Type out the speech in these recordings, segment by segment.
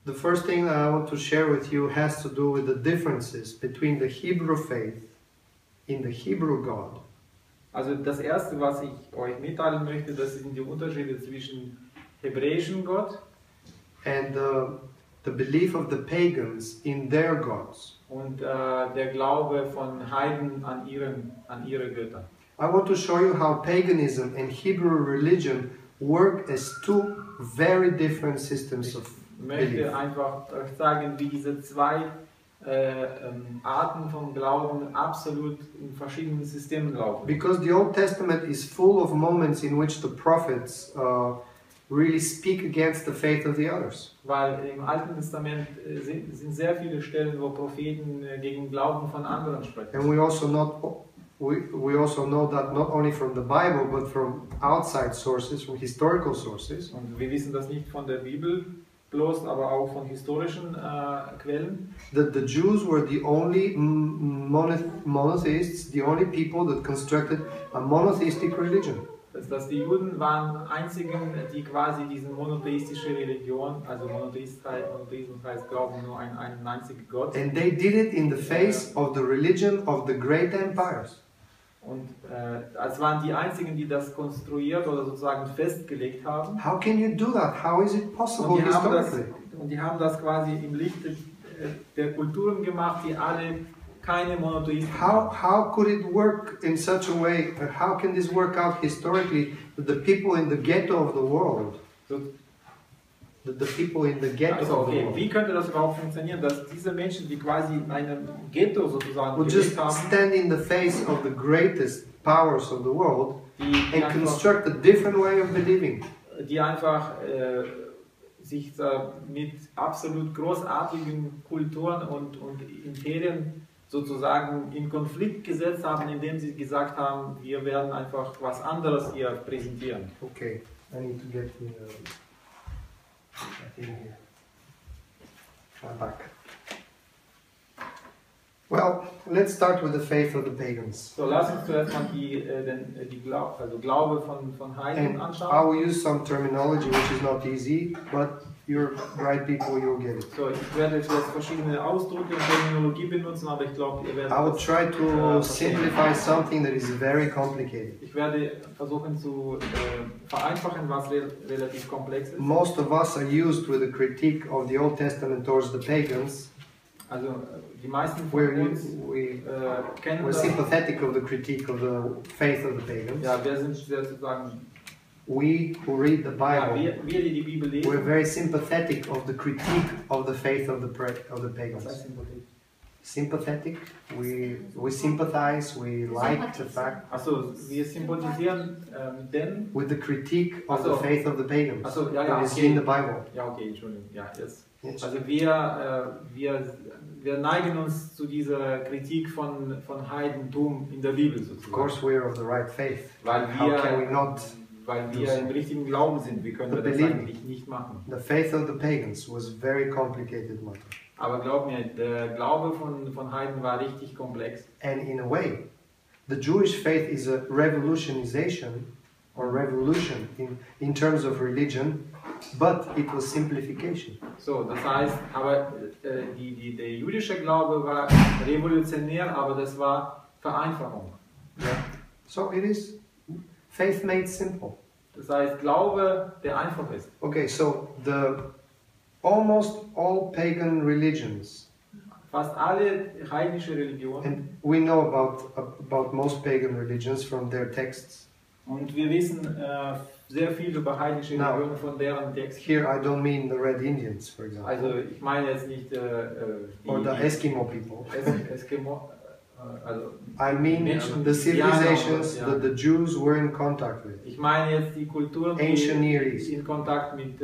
The first thing that I want to share with you has to do with the differences between the Hebrew faith in the Hebrew God. Also das erste, was ich euch mitteilen möchte, das sind die Unterschiede zwischen hebräischen Gott And the belief of the pagans in their gods. und der Glaube von Heiden an ihre Götter. I want to show you how paganism and Hebrew religion work as two very different systems of Ich möchte belief. einfach euch sagen, wie diese zwei Arten von Glauben absolut in verschiedenen Systemen laufen. Because the Old Testament is full of moments in which the prophets really speak against the faith of the others. Weil im Alten Testament sind sehr viele Stellen, wo Propheten gegen Glauben von anderen sprechen. And we also know that not only from the Bible but from outside sources, from historical sources. Und wir wissen das nicht von der Bibel bloß, aber auch von historischen Quellen. That the Jews were the only monotheists, the only people that constructed a monotheistic religion. Dass die Juden waren einzigen, die quasi diese monotheistische Religion, also Monotheismus heißt Glauben nur an einen einzigen Gott. And they did it in the face of the religion of the great empires. Und es waren die einzigen, die das konstruiert oder sozusagen festgelegt haben. How can you do that? How is it possible Und historically? die haben das quasi im Lichte der Kulturen gemacht, die alle keine Monotheisten waren. How could it work in such a way? How can this work out historically that the people in the ghetto of the world, So, the people in the ghetto also of the okay, world, wie könnte das überhaupt funktionieren, dass diese Menschen, die quasi in einem Ghetto sozusagen would just gelebt haben, stand in the face of the greatest powers of the world die and construct a different way of believing? einfach sich mit absolut großartigen Kulturen und Imperien sozusagen in Konflikt gesetzt haben, indem sie gesagt haben, wir werden einfach was anderes hier präsentieren. Okay, I need to get the thing here. I'm back. Well, let's start with the faith of the pagans. So, lass uns zuerst mal Glaube von Heiden And I anschauen. will use some terminology which is not easy, but you're right people, you'll get it. So, ich werde jetzt verschiedene Ausdrücke und Terminologie benutzen, aber ich glaube, ihr werdet I will das try to verstehen. simplify something that is very complicated. Ich werde versuchen zu vereinfachen, was relativ komplex ist. Most of us are used with a critique of the Old Testament towards the pagans. Also die meisten von uns kennen We're das. sympathetic of the critique of the faith of the pagans. Ja, wir sind sozusagen, We who read the ja, Bible, wir die Bibel we're lesen. very sympathetic of the critique of the faith of the Was pagans. heißt Sympathie? Sympathetic, we sympathize, we like the fact Also wir sympathisieren mit denen. with the critique of Also- the faith of the pagans Also ja, that is okay. in the Bible. Ja, okay, Entschuldigung. Ja, jetzt. Yes. Also wir neigen uns zu dieser Kritik von Heidentum in der Bibel Of sozusagen. course, we're of the right faith. Weil How can we wir, not? weil wir im richtigen Glauben sind. Wie können wir das Believe me. eigentlich nicht machen? The faith of the pagans was very complicated matter, Aber glaub mir, der Glaube von Heiden war richtig komplex. and in a way, the Jewish faith is a revolutionization or revolution in terms of religion, but it was simplification. So, das heißt, aber der jüdische Glaube war revolutionär, aber das war Vereinfachung. Yeah. So it is faith made simple. Das heißt, Glaube, der einfach ist. Okay, so almost all pagan religions, Fast alle heidnische Religionen, and we know about most pagan religions from their texts. und wir wissen sehr viel über heidnische Now, Religionen von deren Texten. Here I don't mean the Red Indians, for example, Also ich meine jetzt nicht or the Eskimo people. Eskimo, also I mean Menschen, the civilizations ja. that the Jews were in contact with. ich meine jetzt die Kulturen, Ancient Near die East, in Kontakt mit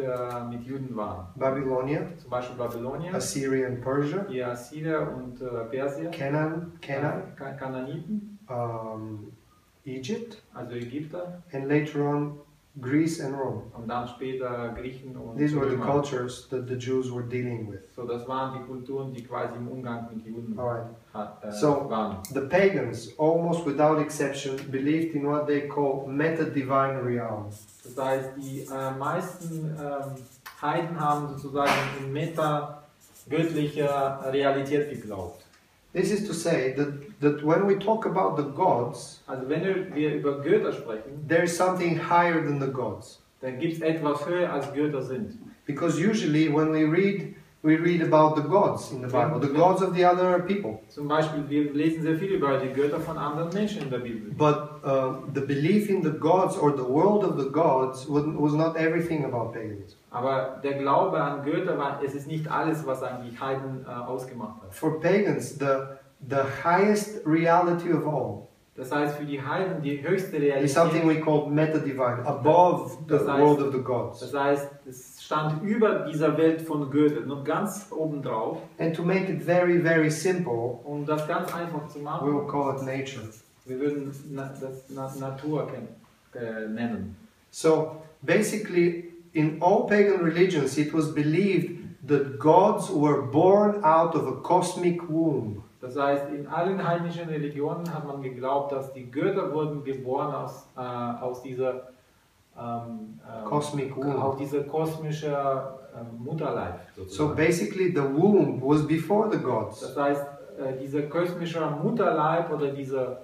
Juden waren. Babylonia, Zum Beispiel Babylonien, Assyria and Persia, die Assyrer und Persier, Canaan, Kanaaniten, Egypt, also Ägypter, and later on Greece and Rome. und dann später Griechen und These were the Römer. cultures that the Jews were dealing with. So, das waren die Kulturen, die quasi im Umgang mit Juden Alright. So, waren. the pagans, almost without exception, believed in what they call meta-divine realms. Das heißt, die meisten Heiden haben sozusagen in meta-göttlicher Realität geglaubt. This is to say that when we talk about the gods, Also wenn wir über Götter sprechen, there is something higher than the gods. dann gibt es etwas höher als Götter sind. Because usually when we read about the gods in the Bible, the gods of the other people. Zum Beispiel, wir lesen sehr viel über die Götter von anderen Menschen in der Bibel. But the belief in the gods or the world of the gods was not everything about paganism. Aber der Glaube an Götter, es ist nicht alles, was eigentlich Heiden ausgemacht hat. For pagans, the highest reality of all Das heißt, für die Heiden die höchste is something Realität, we call meta-divine, above the Das heißt- world of the gods. das heißt, es stand über dieser Welt von Göttern, nur ganz obendrauf. And to make it very, very simple, Um das ganz einfach zu we machen, will call it nature. wir würden das Natur nennen. So basically, in all pagan religions, it was believed that gods were born out of a cosmic womb. Das heißt, in allen heidnischen Religionen hat man geglaubt, dass die Götter wurden geboren aus dieser Cosmic womb. aus dieser kosmischen Mutterleib. So Sozusagen. basically, the womb was before the gods. Das heißt, dieser kosmische Mutterleib oder diese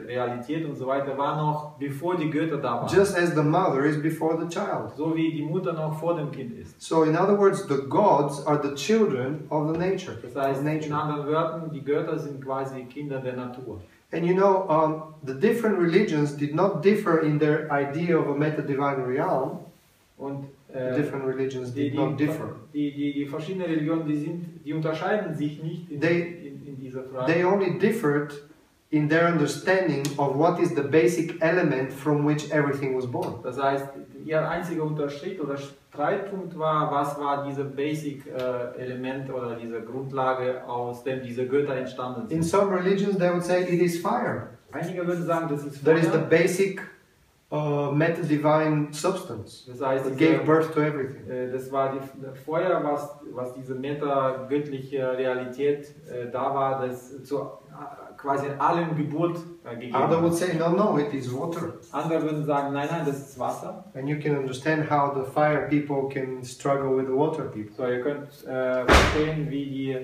Realität und so weiter war noch bevor die Götter da waren. Just as the mother is before the child. So wie die Mutter noch vor dem Kind ist. So in other words, the gods are the children of the nature. Das heißt, of in nature. anderen Wörtern, die Götter sind quasi Kinder der Natur. And you know, the different religions did not differ in their idea of a meta-divine realm. Und The different religions did not differ. die verschiedenen Religionen, die unterscheiden sich nicht in dieser Frage. They only differed in their understanding of what is the basic element from which everything was born. Das heißt, ihr einziger Unterschied oder Streitpunkt war, was war diese Basic-Element oder diese Grundlage, aus dem diese Götter entstanden In sind. some religions, they would say it is fire. Einige würden sagen, das ist That is the Feuer. basic meta-divine substance Das heißt, that gave birth to everything. das war das Feuer, was diese meta-göttliche Realität da war, das zu quasi allen Geburt gegeben Other would hat. say, no, it is water. Andere würden sagen, nein, das ist Wasser. And you can understand how the fire people can struggle with the water people. So, ihr könnt verstehen, wie die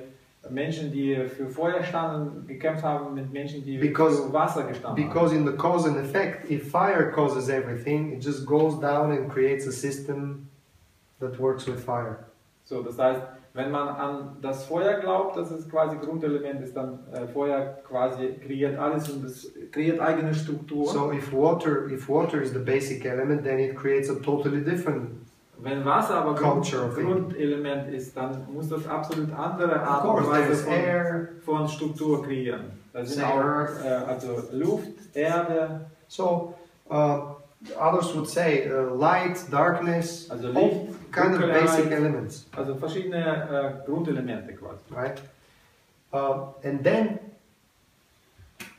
Menschen, die für Feuer standen, gekämpft haben mit Menschen, die für Wasser gestanden Because haben. in the cause and effect, if fire causes everything, it just goes down and creates a system that works with fire. So, das heißt, wenn man an das Feuer glaubt, dass es quasi Grundelement ist, dann Feuer quasi kreiert alles und es kreiert eigene Strukturen. So if water is the basic element, then it creates a totally different. Wenn Wasser aber Culture of Grundelement ist, dann muss das absolut andere Of Art und course, Weise there's air. von Struktur kreieren. Das sind Say auch earth. also Luft, Erde, So others would say light, darkness, also all Licht, kind of Dunkelheit, basic elements, also verschiedene Grundelemente quasi. right? And then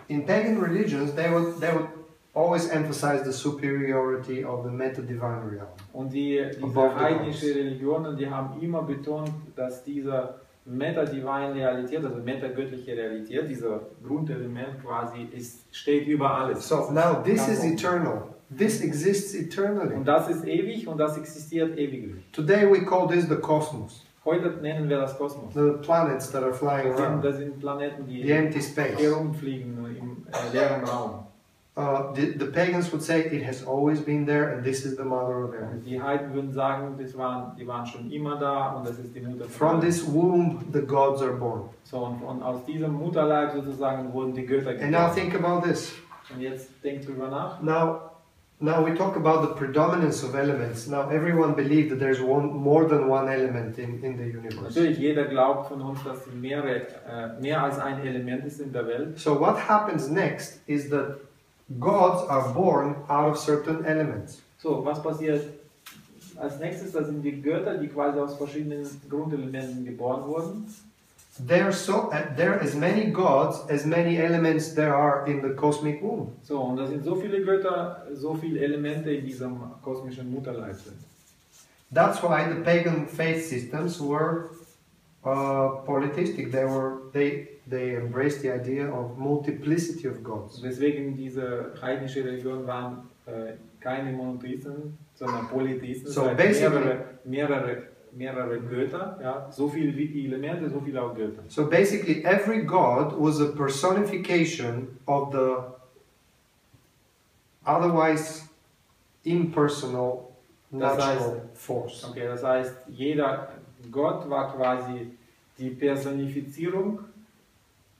in pagan religions, they would always emphasize the superiority of the meta-divine realm. Und diese Above the heidnische Religionen, die haben immer betont, dass diese Meta-Divine Realität, also meta-göttliche Realität, dieser Grundelement quasi steht über alles. So now this is Ganz oben. eternal. This exists eternally. Und das ist ewig und das existiert ewiglich. Today we call this the cosmos, Heute nennen wir das Kosmos. the planets that are flying around, Das sind Planeten, die the empty space. herumfliegen im leeren Raum. The pagans would say it has always been there and this is the mother of everything. Die Heiden würden sagen, die waren schon immer da und das ist die Mutter. From allem. this womb the gods are born. So, und aus diesem Mutterleib sozusagen wurden die Götter And now geboren. think about this. Und jetzt denkt drüber nach. Now we talk about the predominance of elements. Now everyone believes that there's more than one element in the universe. Natürlich, jeder glaubt von uns, dass mehr als ein Element ist in der Welt. So what happens next is that gods are born out of certain elements. So, was passiert als nächstes? Das sind die Götter, die quasi aus verschiedenen Grundelementen geboren wurden. There are as many gods as many elements there are in the cosmic womb. So, und da sind so viele Götter, so viele Elemente in diesem kosmischen Mutterleib sind. That's why the pagan faith systems were polytheistic. They embraced the idea of multiplicity of gods. Und deswegen diese heidnische Religionen keine Monotheisten, sondern Polytheisten. So das heißt basically- mehrere Götter, ja, so viele Elemente, so viele auch Götter. So basically, every god was a personification of the otherwise impersonal Das natural heißt- force. Okay, das heißt, jeder Gott war quasi die Personifizierung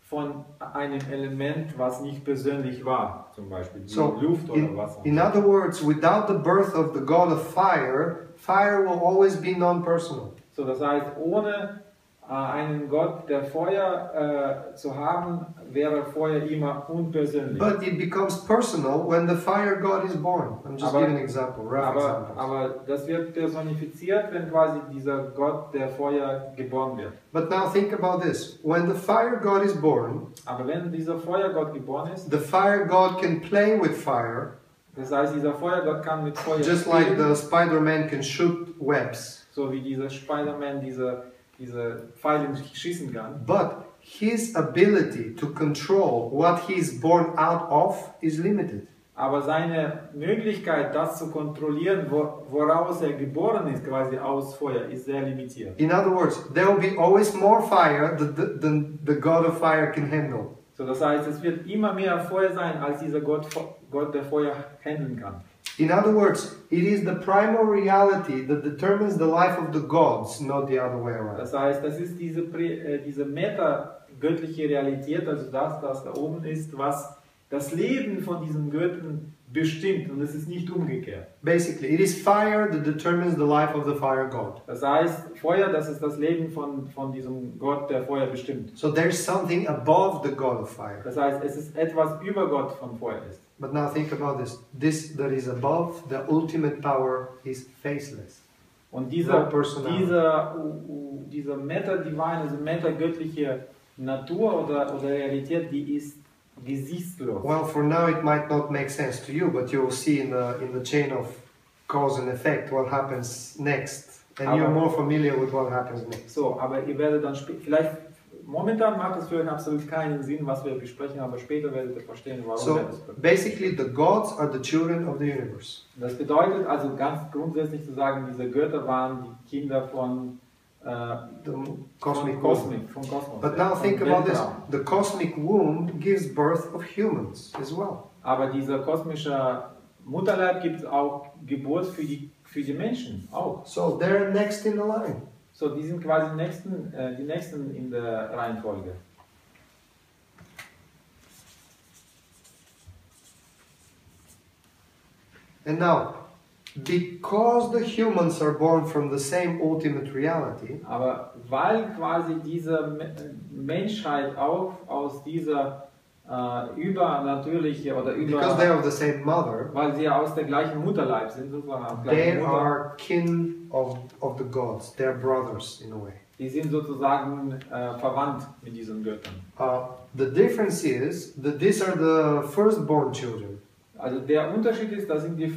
von einem Element, was nicht persönlich war, zum Beispiel wie So, Luft oder Wasser. in other words, without the birth of the god of fire, fire will always be non-personal. So, das heißt, ohne einen Gott der Feuer zu haben, wäre Feuer immer unpersönlich. But it becomes personal when the fire god is born. I'm just Aber- giving an example, rough examples. Aber das wird personifiziert, wenn quasi dieser Gott der Feuer geboren wird. But now think about this. When the fire god is born, Aber wenn dieser Feuergott geboren ist, the fire god can play with fire, das heißt, dieser Feuergott kann mit Feuer just like spielen, the Spider-Man can shoot webs. so wie dieser Spider-Man diese Pfeile schießen kann. But his ability to control what he is born out of is limited. Aber seine Möglichkeit, das zu kontrollieren, woraus er geboren ist, quasi aus Feuer, ist sehr limitiert. In other words, there will be always more fire than the god of fire can handle. So, das heißt, es wird immer mehr Feuer sein, als dieser Gott der Feuer handeln kann. In other words, it is the primal reality that determines the life of the gods, not the other way around. Das heißt, das ist diese meta-göttliche Realität, also das da oben ist, was das Leben von diesen Göttern bestimmt, und es ist nicht umgekehrt. Basically, it is fire that determines the life of the fire god. Das heißt, Feuer, das ist das Leben von diesem Gott, der Feuer bestimmt. So there's something above the god of fire. Das heißt, es ist etwas über Gott von Feuer ist. But now think about this. This that is above, the ultimate power, is faceless. Und No personality. diese meta-divine, also meta-göttliche Natur oder Realität, die ist gesichtslos. Well, for now it might not make sense to you, but you will see in the chain of cause and effect what happens next. And you're more familiar with what happens next. So, aber ihr werdet dann vielleicht, momentan macht es für euch absolut keinen Sinn, was wir besprechen, aber später werdet ihr verstehen, warum wir So das besprechen. basically, the gods are the children of the universe. Das bedeutet also ganz grundsätzlich zu sagen, diese Götter waren die Kinder von The cosmic von womb. vom Kosmos. But now vom think about this. Weltraum. The cosmic womb gives birth of humans as well. Aber dieser kosmische Mutterleib gibt auch Geburt für die Menschen auch. So they're next in the line. So, die sind quasi die nächsten in der Reihenfolge. And now, because the humans are born from the same ultimate reality, Aber weil quasi diese Menschheit auch aus dieser übernatürliche oder because they're of the same mother, weil sie ja aus der gleichen Mutterleib sind, sozusagen aus der they gleichen Mutter, are kin of the gods. They're brothers in a way. die sind sozusagen verwandt mit diesen Göttern. The difference is that these are the firstborn children. Also der Unterschied ist, das sind die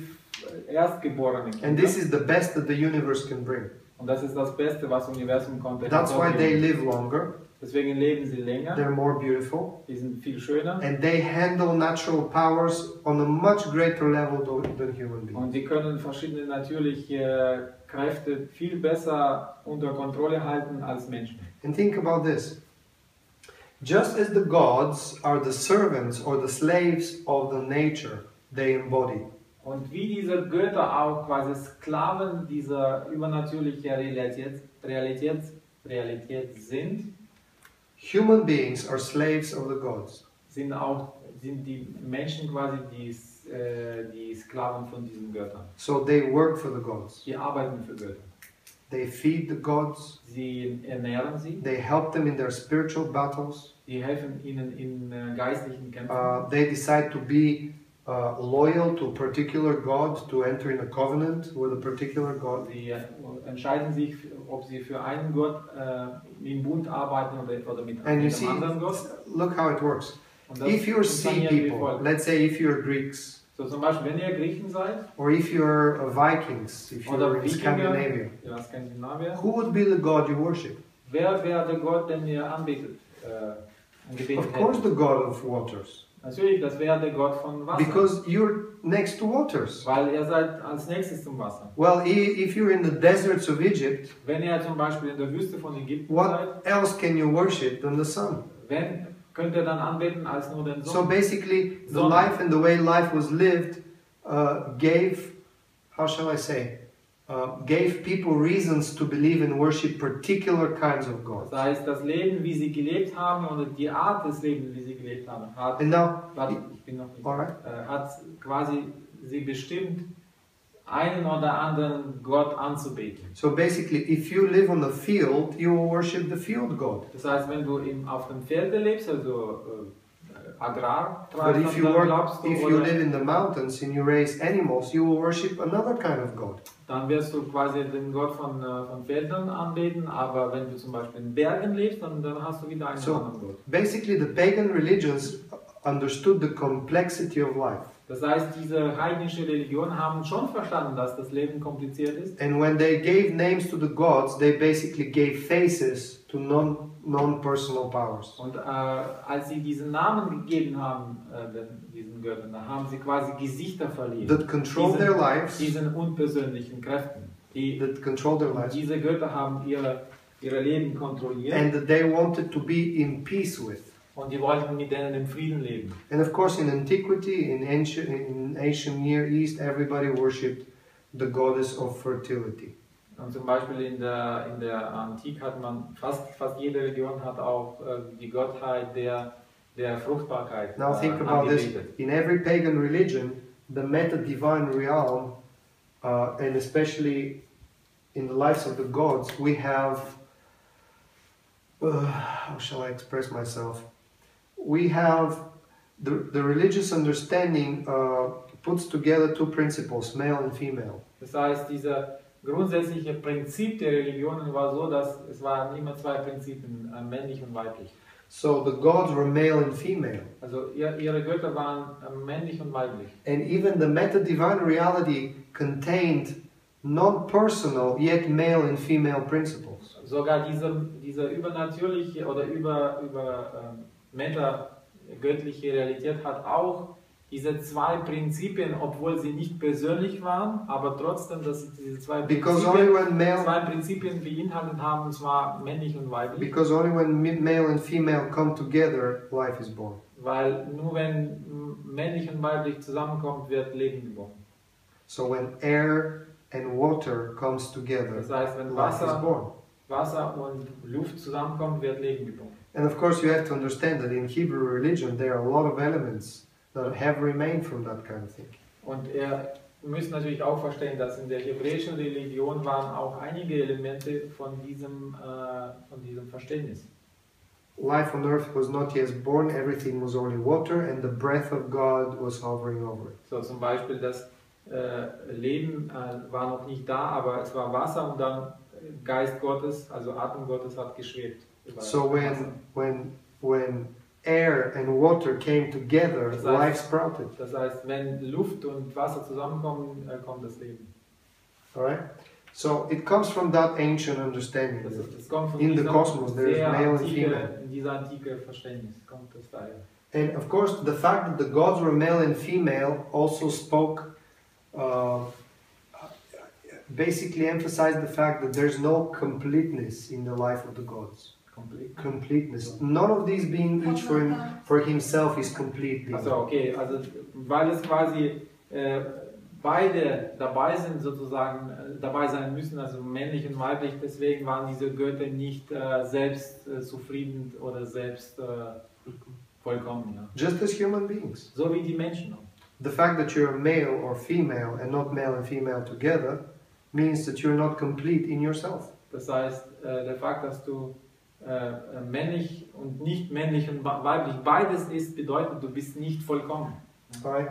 erstgeborenen And Kinder. this is the best that the universe can bring. Und das ist das Beste, was das Universum konnte. That's why they live longer, Deswegen leben sie länger, they're more beautiful, die sind viel schöner and they handle natural powers on a much greater level than human beings. und sie können verschiedene natürliche Kräfte viel besser unter Kontrolle halten als Menschen. And think about this. Just as the gods are the servants or the slaves of the nature they embody, Und wie diese Götter auch quasi Sklaven dieser übernatürlichen Realität sind, human beings are slaves of the gods. sind die Menschen quasi die Sklaven von diesen Göttern. So they work for the gods. Die arbeiten für Götter. They feed the gods. Sie ernähren sie, They help them in their spiritual battles. die helfen ihnen in geistlichen Kämpfen. They decide to be loyal to a particular god, to enter in a covenant with a particular god. Sie entscheiden sich, ob sie für einen Gott im Bund arbeiten oder mit And you einem see, anderen Gott. look how it works. Und das If you're sea funktioniert wie people, folgt. let's say if you're Greeks, So zum Beispiel, wenn ihr Griechen seid or if you're Vikings, if oder you're in Wikinger, Scandinavia, ja, Skandinavier, who would be the god you worship? wer wäre der Gott, den ihr anbetet? Angebetet Of course, hättet? the god of waters. Natürlich, das wäre der Gott von Wasser. because you're next to waters. Weil ihr seid als nächstes zum Wasser. Well, if you're in the deserts of Egypt, Wenn ihr zum Beispiel in der Wüste von Ägypten what seid, else can you worship than the sun? könnt ihr dann anbeten als nur den So Sohn. basically, the life and the way life was lived gave, how shall I say, gave people reasons to believe and worship particular kinds of gods. Das heißt, das Leben, wie sie gelebt haben, oder die Art des Lebens, wie sie gelebt haben, hat, And now, ich bin noch nicht, alright. Hat quasi sie bestimmt, einen oder anderen Gott anzubeten. So basically, if you live on the field, you will worship the field god. Das heißt, wenn du auf dem Felde lebst, also Agrar, But if you glaubst du, if you live in the mountains and you raise animals, you will worship another kind of god. dann wirst du quasi den Gott von Feldern anbeten, aber wenn du zum Beispiel in Bergen lebst, dann hast du wieder einen anderen Gott. Basically, the pagan religions understood the complexity of life. Das heißt, diese heidnische Religionen haben schon verstanden, dass das Leben kompliziert ist. And when they gave names to the gods, they basically gave faces to non-personal powers. Und als sie diesen Namen gegeben haben, diesen Göttern, dann haben sie quasi Gesichter verliehen. That control their lives. Diesen unpersönlichen Kräften. That control their lives. Diese Götter haben ihre Leben kontrolliert. And that they wanted to be in peace with. Und die wollten mit denen im Frieden leben. And of course, in antiquity, in ancient Near East, everybody worshipped the goddess of fertility. Und zum Beispiel in der Antike hat man, fast jede Religion hat auch die Gottheit der Fruchtbarkeit Now think about this. angebetet. In every pagan religion, the meta-divine realm, and especially in the lives of the gods, we have, how shall I express myself? We have the religious understanding puts together two principles, male and female. Das heißt, dieser grundsätzliche Prinzip der Religionen war so, dass es waren immer zwei Prinzipien, männlich und weiblich. So the gods were male and female. Also ihre Götter waren männlich und weiblich. And even the meta-divine reality contained non-personal yet male and female principles. Sogar diese übernatürliche oder meta-göttliche Realität hat auch diese zwei Prinzipien, obwohl sie nicht persönlich waren, aber trotzdem, dass sie diese zwei Prinzipien beinhaltet haben, und zwar männlich und weiblich. Because only when male and female come together, life is born. Weil nur wenn männlich und weiblich zusammenkommt, wird Leben geboren. So when air and water comes together, das heißt, wenn life is born. Wasser und Luft zusammenkommt, wird Leben geboren. And of course, you have to understand that in Hebrew religion, there are a lot of elements that have remained from that kind of thing. Und ihr müsst natürlich auch verstehen, dass in der hebräischen Religion waren auch einige Elemente von diesem Verständnis. Life on earth was not yet born, everything was only water, and the breath of God was hovering over it. So zum Beispiel das Leben war noch nicht da, aber es war Wasser und dann Geist Gottes, also Atem Gottes hat geschwebt. So when air and water came together, life sprouted. Das heißt, wenn Luft und Wasser zusammenkommen, kommt das Leben. Alright? So it comes from that ancient understanding. Das kommt von in the cosmos there is male and female. In dieser antike Verständnis kommt das daher. And of course, the fact that the gods were male and female also spoke, basically emphasized the fact that there's no completeness in the life of the gods. Completeness. None of these being each for himself is complete. Also okay, also weil es quasi beide dabei sind sozusagen, dabei sein müssen, also männlich und weiblich, deswegen waren diese Götter nicht selbst zufrieden oder selbst vollkommen. Ja. Just as human beings. So wie die Menschen. The fact that you're male or female and not male and female together means that you're not complete in yourself. Das heißt, der Fakt, dass du männlich und nicht männlich und weiblich beides ist, bedeutet, du bist nicht vollkommen. Alright?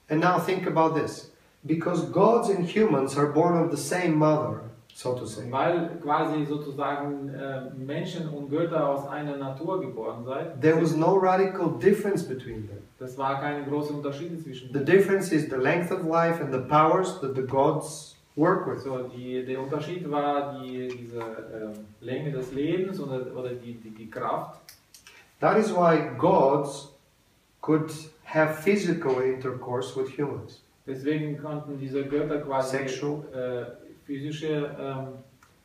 And now think about this. Because gods and humans are born of the same mother, so to say. Weil quasi sozusagen Menschen und Götter aus einer Natur geboren seid. There was no radical difference between them. Das war keine große Unterschiede zwischen The difference is the length of life and the powers that the gods work with. So, der Unterschied war diese Länge des Lebens oder die Kraft. That is why gods could have physical intercourse with humans. Deswegen konnten diese Götter quasi physische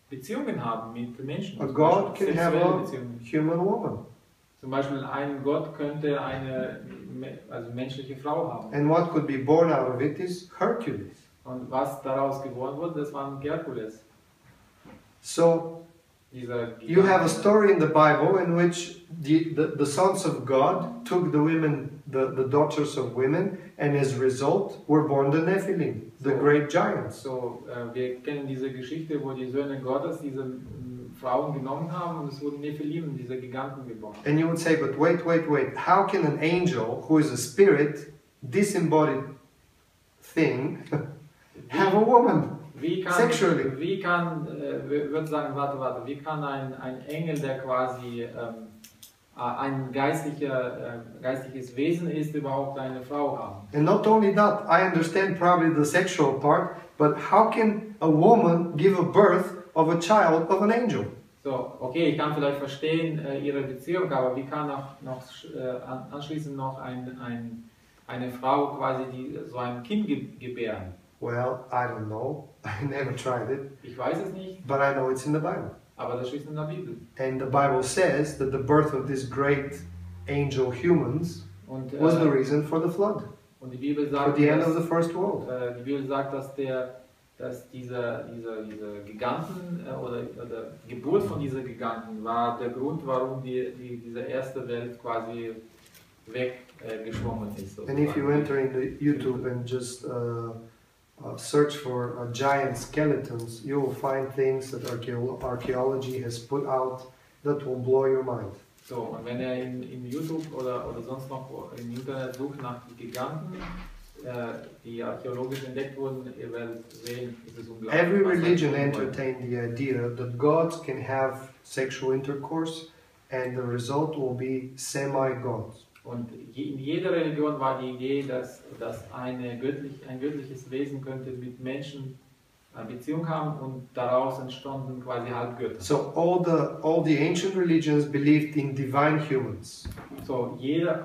Beziehungen haben mit Menschen. A God can have Sexuelle a Beziehungen. human woman. Zum Beispiel ein Gott könnte eine menschliche Frau haben. And what could be born out of it is Hercules. Und was daraus geboren wurde, das war ein Herkules. So you have a story in the Bible in which the sons of God took the women, the daughters of women, and as a result were born the Nephilim, the great giants. So, wir kennen diese Geschichte, wo die Söhne Gottes diese Frauen genommen haben und es wurden Nephilim, diese Giganten geboren. And you would say, but wait, how can an angel who is a spirit, disembodied thing, have a woman? Sexually. Wie kann, würde sagen, warte, wie kann ein Engel, der quasi ein geistliches Wesen ist, überhaupt eine Frau haben? And not only that, I understand probably the sexual part, but how can a woman give a birth of a child of an angel? So, okay, ich kann vielleicht verstehen ihre Beziehung, aber wie kann anschließend noch eine Frau quasi so ein Kind gebären? Well, I don't know. I never tried it. Ich weiß es nicht. But I know it's in the Bible. Aber das steht in der Bibel. And the Bible says that the birth of these great angel humans und, was the reason for the flood. Und die Bibel sagt, for the end of the first world. Die Bibel sagt, dass diese Giganten oder Geburt von diesen Giganten war der Grund, warum diese erste Welt quasi weggeschwommen ist. And if you enter into YouTube and just search for giant skeletons, you will find things that archaeology has put out that will blow your mind. So, und wenn ihr in YouTube oder sonst noch im Internet sucht nach Giganten, die archäologisch entdeckt wurden, ihr werdet sehen, es ist unglaublich. Every religion entertained the idea that gods can have sexual intercourse and the result will be semi-gods. Und in jeder Religion war die Idee, dass ein göttliches Wesen könnte mit Menschen eine Beziehung haben und daraus entstanden quasi Halbgötter. So all the ancient religions believed in divine humans. So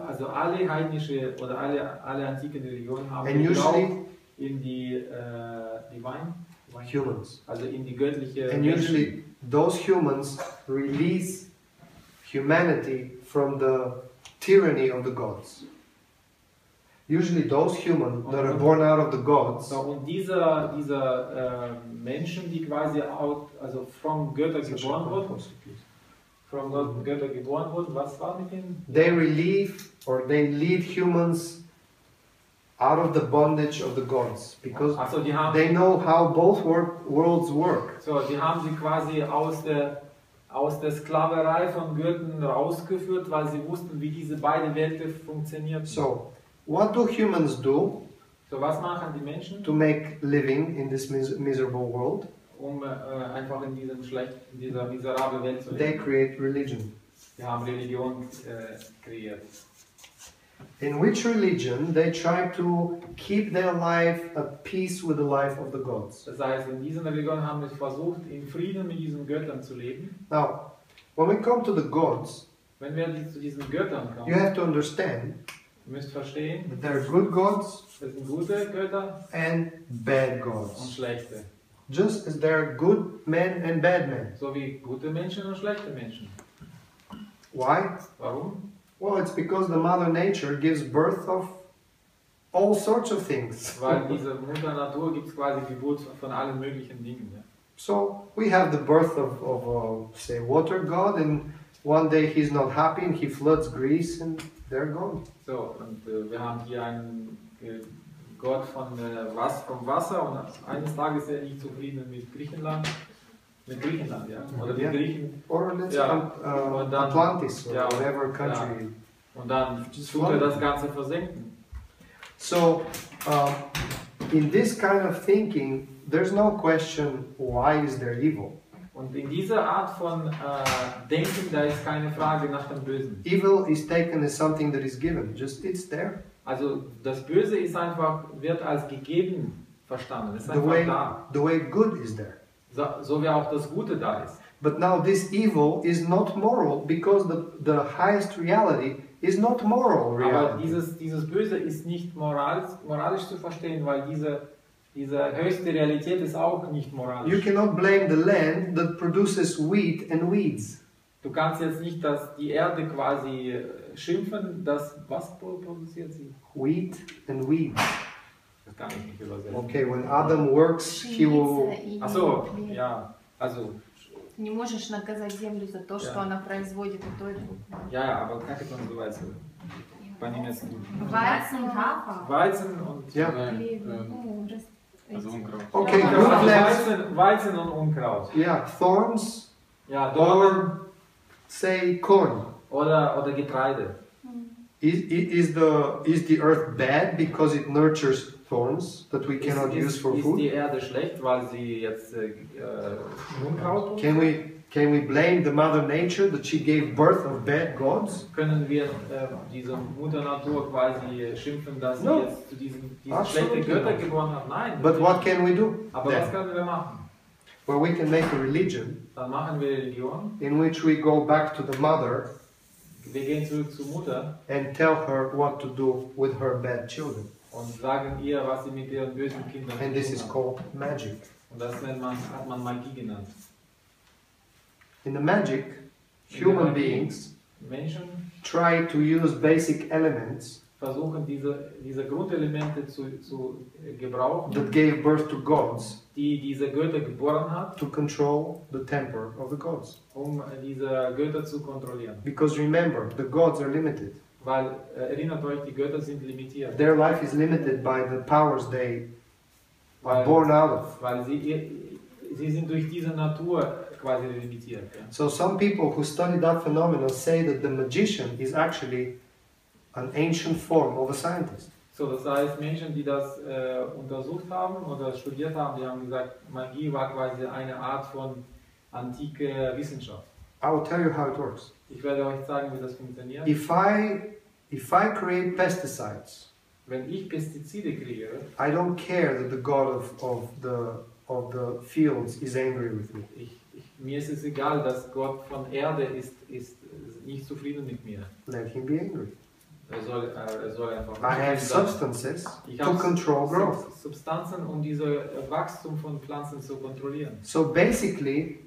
also alle heidnische oder alle antiken Religionen haben geglaubt in die divine humans. Also in die göttliche. And usually those humans release humanity from the tyranny of the gods. Usually those humans that are born out of the gods. So, und diese Menschen, die quasi also vom Götter geboren wurden, was war mit ihnen? They lead humans out of the bondage of the gods because they know how both worlds work. So, die haben sie quasi aus der Sklaverei von Göttern rausgeführt, weil sie wussten, wie diese beiden Welten funktionieren. So, what do humans do? So, was machen die Menschen? To make living in this miserable world? Einfach in dieser miserablen Welt zu leben. They create religion. Sie haben Religion kreiert. In which religion they try to keep their life at peace with the life of the gods. Das heißt, in diesen Religionen haben wir versucht, in Frieden mit diesen Göttern zu leben. Now, when we come to the gods, wenn wir zu diesen Göttern kommen, you have to understand ihr müsst verstehen, that there are good gods das sind gute Götter and bad und gods. schlechte. Just as there are good men and bad men. So wie gute Menschen und schlechte Menschen. Why? Warum? Well, it's because the Mother Nature gives birth of all sorts of things. Weil diese Mutter Natur gibt quasi Geburt von allen möglichen Dingen. Ja. So we have the birth of say, water god, and one day he's not happy and he floods Greece and they're gone. So, und wir haben hier einen Gott vom Wasser und eines Tages ist er nicht zufrieden mit Griechenland. Mit Griechenland, ja. Oder mit Griechen. Or let's Atlantis or whatever country. Ja. Und dann tut er das Ganze versenken. So, in this kind of thinking, there's no question why is there evil. Und in dieser Art von Denken, da ist keine Frage nach dem Bösen. Evil is taken as something that is given, just it's there. Also das Böse ist einfach, wird als gegeben verstanden. Es ist einfach da. The way good is there. So wie auch das Gute da ist. But now this evil is not moral because the highest reality is not moral Aber reality. dieses Böse ist nicht moralisch zu verstehen, weil diese höchste Realität ist auch nicht moralisch. You cannot blame the land that produces wheat and weeds. Du kannst jetzt nicht die Erde quasi schimpfen, was produziert sie? Wheat and weeds. Das kann ich nicht übersetzen. Okay, when Adam works, he will... Ach so, ja, also... Не можешь наказать землю за то, что она производит и то, и другое. Ja, aber как это называется по-немецки? Weizen und Hafer. Weizen und... Yeah. Also Unkraut. Okay, Ja, good also lands. Weizen und Unkraut. Yeah, thorns Ja, Dornen or say corn. oder Getreide. Is the earth bad because it nurtures thorns that we cannot use for Ist food? die Erde schlecht, weil sie jetzt Unkraut Can we blame the mother nature that she gave birth of bad gods? Können wir diese Mutter Natur quasi schimpfen, dass sie No. jetzt zu diesen Absolutely schlechten Götter not. geboren hat? Nein. But what can we do? Aber was können wir machen? Well, we can make a religion Dann machen wir Religion. in which we go back to the mother Wir gehen zurück zur Mutter and tell her what to do with her bad children. und sagen ihr, was sie mit ihren bösen Kindern And this tun is hat. called magic. Und das hat man Magie genannt. In the magic, human beings Menschen try to use basic elements versuchen diese Grundelemente zu gebrauchen, that gave birth to gods die diese Götter geboren hat, to control the temper of the gods. diese Götter zu kontrollieren. Because remember, the gods are limited. Weil, erinnert euch, die Götter sind limitiert. Their life is limited by the powers they are born out of. Weil sie sind durch diese Natur quasi limitiert. Ja. So some people who study that phenomenon say that the magician is actually an ancient form of a scientist. So, das heißt, Menschen, die das untersucht haben oder studiert haben, die haben gesagt, Magie war quasi eine Art von antike Wissenschaft. I will tell you how it works. Ich werde euch sagen, wie das funktioniert. If I create pesticides, Wenn ich Pestizide kreiere, I don't care that the god of the fields is angry with me. mir ist es egal, dass Gott von Erde ist nicht zufrieden mit mir. Let him be angry. Er soll einfach I have sein. substances Ich to habe control growth. Substanzen, um diese Wachstum von Pflanzen zu kontrollieren. So basically,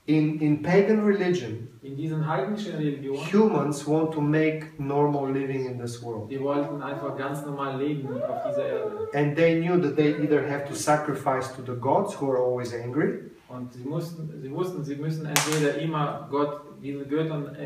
in pagan religion, In diesen heidnischen Religionen, humans want to make normal living in this world. die wollten einfach ganz normal leben auf dieser Erde. And they knew that they either have to sacrifice to the gods who are always angry, Und sie wussten, sie müssen entweder immer diesen Göttern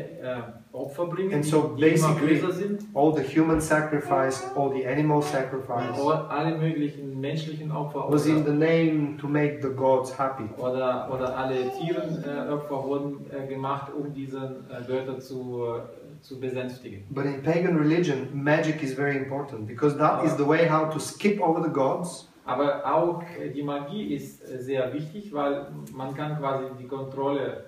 Opfer bringen, And so die immer basically- böser sind, all the human sacrifice, all the animal sacrifice, oder alle möglichen menschlichen Opfer was in the name to make the gods happy. oder alle Tierenopfer wurden gemacht, um diesen Götter zu besänftigen. But in pagan religion, magic is very important because that is the way how to skip over the gods Aber auch die Magie ist sehr wichtig, weil man kann quasi die Kontrolle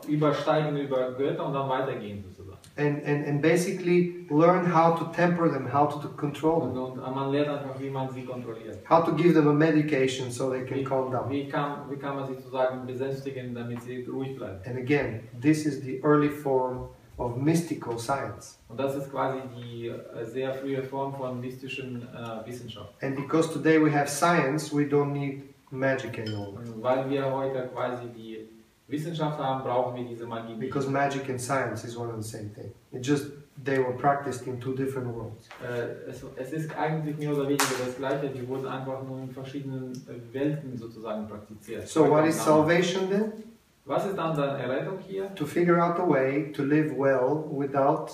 übersteigen über Götter und dann weitergehen sozusagen. and basically learn how to temper them, how to control them, Und man lernt einfach, wie man sie kontrolliert. how to give them a medication so they can calm down. Wie kann man sie sozusagen besänftigen, damit sie ruhig bleiben? And again, this is the early form of mystical science. Und das ist quasi die sehr frühe Form von mystischen Wissenschaft. And because today we have science, we don't need magic anymore. Und weil wir heute quasi die Wissenschaft haben, brauchen wir diese Magie nicht. Because magic and science is one and the same thing. It just they were practiced in two different worlds. Es ist eigentlich mehr oder weniger das Gleiche, die wurden einfach nur in verschiedenen Welten sozusagen praktiziert. So what is salvation then? Was ist dann deine Errettung hier? To figure out a way to live well without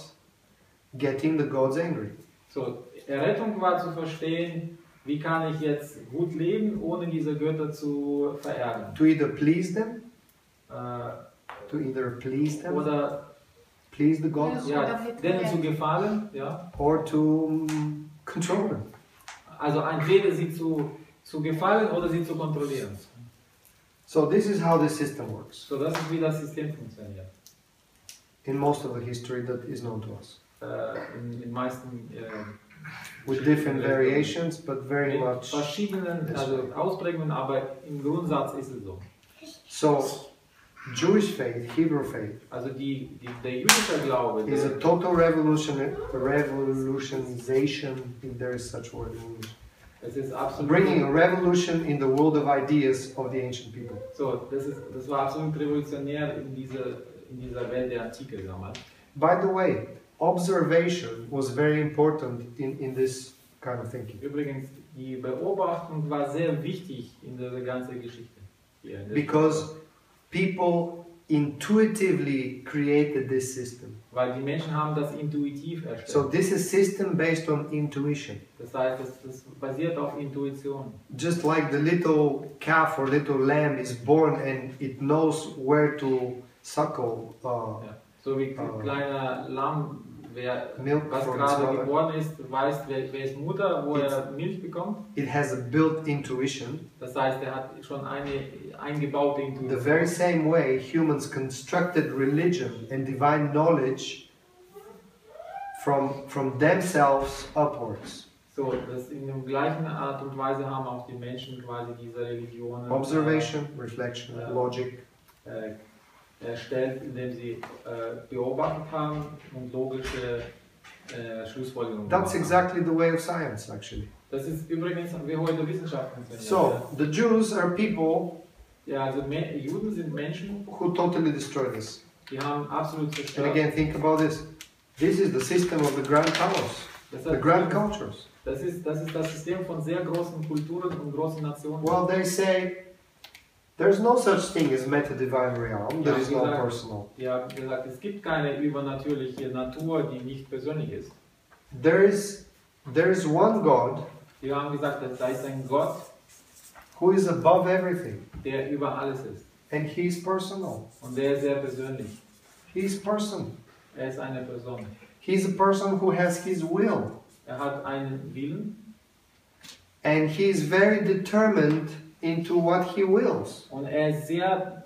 getting the gods angry. So, Errettung war zu verstehen, wie kann ich jetzt gut leben, ohne diese Götter zu verärgern. To either please them, Oder please the gods, ja, denen zu gefallen, ja. or to control them. Also entweder sie zu gefallen oder sie zu kontrollieren. So this is how the system works So, das ist wie das System funktioniert. in most of the history that is known to us, In meisten with different variations, but very mit much. verschiedenen Ausprägungen, aber im Grundsatz ist es so. So Jewish faith, Hebrew faith, Also der jüdische Glaube, is a total revolutionization, if there is such word in English. es ist absolut, Bringing a revolution in the world of ideas of the ancient people. so, das war absolut revolutionär in dieser Welt der Antike damals. By the way, observation was very important in this kind of thinking. Übrigens, die Beobachtung war sehr wichtig in dieser ganzen Geschichte. Hier, in der Because people intuitively created this system. Weil die Menschen haben das intuitiv erstellt. So this is system based on intuition. Das heißt, das basiert auf Intuition. Just like the little calf or little lamb is born and it knows where to suckle Ja. So wie kleiner Lamm, milk was from its gerade mother. geboren ist, weiß, wer ist Mutter, wo er Milch bekommt. It has a built intuition. Das heißt, er hat schon eine eingebaute The Intuition. very same way humans constructed religion and divine knowledge from themselves upwards. So, das in der gleichen Art und Weise haben auch die Menschen quasi diese Religionen Observation, reflection, logic. Erstellt, indem sie beobachtet haben und logische Schlussfolgerungen That's gemacht haben. exactly the way of science, actually. Das ist übrigens, wie heute Wissenschaft funktioniert. So, the Jews are people Ja, also Juden sind Menschen, who totally destroy this. die haben absolut And zerstört. again, think about this. This is the system of the grand powers, Das, the grand cultures. das ist das System von sehr großen Kulturen und großen Nationen. Well, they say there's no such thing as meta-divine realm that is not personal. Die haben gesagt, es gibt keine übernatürliche Natur, die nicht persönlich ist. There is one God Die haben gesagt, da ist ein Gott, who is above everything, der über alles ist. and He is personal. Und der ist sehr persönlich. He is person. Er ist eine Person. He is a person who has His will, Er hat einen Willen and He is very determined into what He wills. und er ist sehr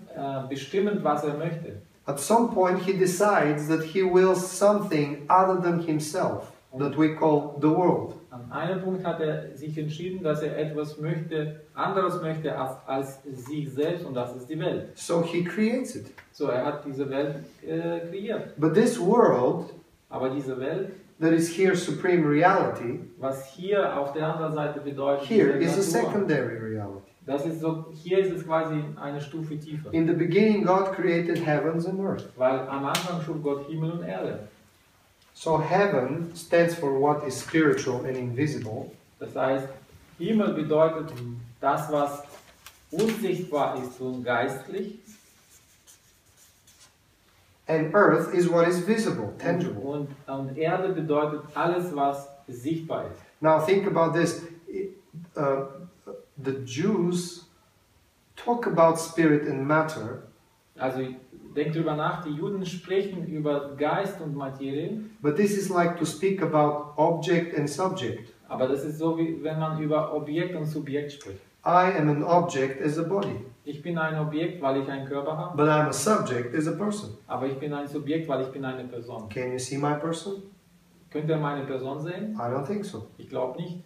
bestimmend, was er möchte. At some point, He decides that He wills something other than Himself, that we call the world. An einem Punkt hat er sich entschieden, dass er etwas möchte, anderes möchte als sich selbst, und das ist die Welt. So He creates it. So, er hat diese Welt kreiert. But this world, Aber diese Welt, that is here supreme reality, was hier auf der anderen Seite bedeutet, here diese is a Natur, secondary reality. das ist so, hier ist es quasi eine Stufe tiefer. In the beginning, God created heavens and earth. Weil am Anfang schuf Gott Himmel und Erde. So heaven stands for what is spiritual and invisible. Das heißt, Himmel bedeutet das, was unsichtbar ist und geistlich. And earth is what is visible, tangible. Und Erde bedeutet alles, was sichtbar ist. Now think about this. The Jews talk about spirit and matter, Also denkt drüber nach, die Juden sprechen über Geist und Materie, but this is like to speak about object and subject. aber das ist so, wie wenn man über Objekt und Subjekt spricht. I am an object as a body, Ich bin ein Objekt, weil ich einen Körper habe, but I'm a subject as a person. aber ich bin ein Subjekt, weil ich bin eine Person. Can you see my person? Könnt ihr meine Person sehen? I don't think so. Ich glaube nicht.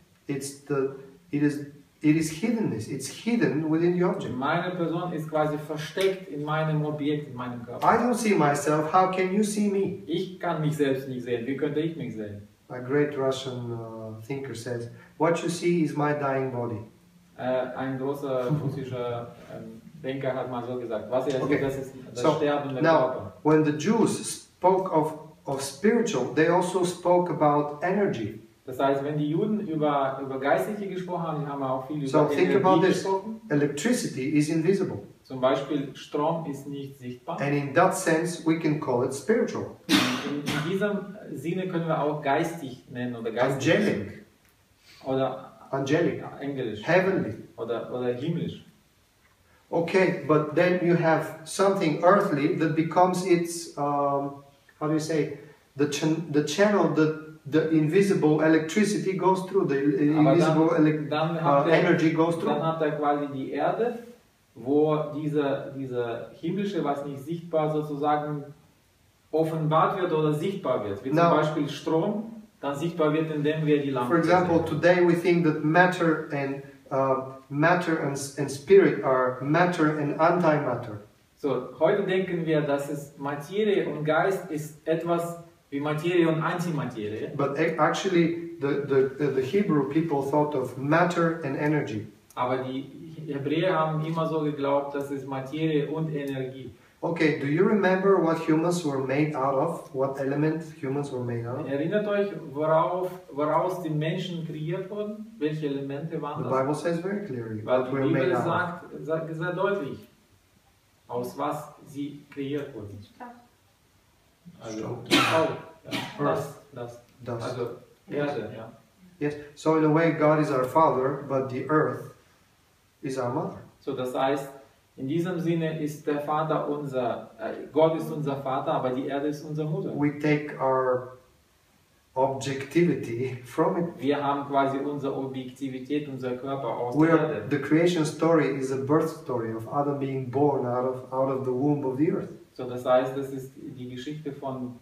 It is hiddenness. It's hidden within the object. Meine Person ist quasi versteckt in meinem Objekt, in meinem Körper. I don't see myself. How can you see me? Ich kann mich selbst nicht sehen. Wie könnte ich mich sehen? A great Russian thinker says, "What you see is my dying body." Ein großer russischer Denker hat mal so gesagt, was er sieht, das ist das So, sterbende now, Körper. when the Jews spoke of spiritual, they also spoke about energy. Das heißt, wenn die Juden über Geistliche gesprochen haben, die haben auch viel So über think about Energie this. gesprochen. Electricity is invisible. Zum Beispiel Strom ist nicht sichtbar. And in that sense, we can call it spiritual. In diesem Sinne können wir auch geistig nennen oder geistig Angelic. oder Angelic. englisch Heavenly. oder himmlisch. Okay, but then you have something earthly that becomes its, how do you say, the channel that the invisible electricity goes through, the invisible energy goes Dann through. hat er quasi die Erde, wo diese himmlische, was nicht sichtbar sozusagen offenbart wird oder sichtbar wird. Wie zum Now, Beispiel Strom, dann sichtbar wird, indem wir die Lampe For example, sehen. today we think that matter and spirit are matter and antimatter. So, heute denken wir, dass es Materie und Geist ist etwas wie Materie und Antimaterie. But actually, the Hebrew people thought of matter and energy. Aber die Hebräer haben immer so geglaubt, dass es Materie und Energie. Okay, do you remember what humans were made out of? What element humans were made out of? Erinnert euch, woraus die Menschen kreiert wurden? Welche Elemente waren The das? Bible says very clearly Weil what die we're made Bibel out of. sagt sehr deutlich, aus was sie kreiert wurden. Also, Staub, ja. Dust. Also Erde, ja. Yes. So in a way, God is our father, but the earth is our mother. So, das heißt, in diesem Sinne ist der Vater Gott ist unser Vater, aber die Erde ist unsere Mutter. We take our objectivity from it. Wir haben quasi unsere Objektivität, unser Körper aus der Erde. The creation story is a birth story of Adam being born out of the womb of the earth. So, das heißt, das ist die Geschichte von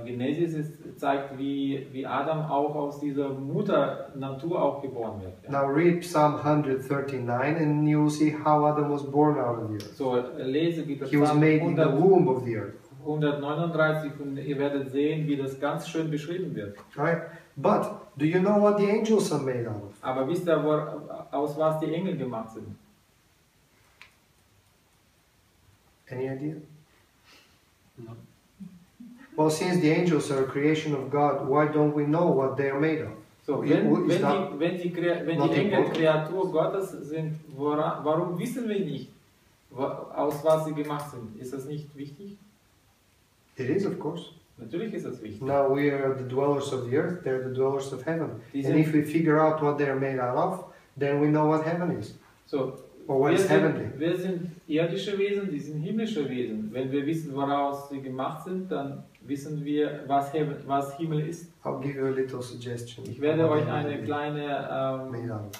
Genesis, es zeigt, wie Adam auch aus dieser Mutter Natur auch geboren wird. Ja. Now read Psalm 139 and you will see how Adam was born out of the earth. So, lese bitte He was Psalm made in the womb of the earth. 139 und ihr werdet sehen, wie das ganz schön beschrieben wird. Right? But do you know what the angels are made out of? Aber wisst ihr, aus was die Engel gemacht sind? Any idea? No. Well, since the angels are a creation of God, why don't we know what they are made of? So, Is that wenn die Engel important? Kreatur Gottes sind, warum wissen wir nicht, aus was sie gemacht sind? Ist das nicht wichtig? It is, of course. Natürlich ist das wichtig. Now we are the dwellers of the earth, they're the dwellers of heaven. Die And sind- if we figure out what they are made out of, then we know what heaven is. So, Or what is heavenly. wir sind irdische Wesen, die sind himmlische Wesen. Wenn wir wissen, woraus sie gemacht sind, dann wissen wir, was Himmel ist. I'll give you a little suggestion. Ich werde of what euch they eine are kleine made out of.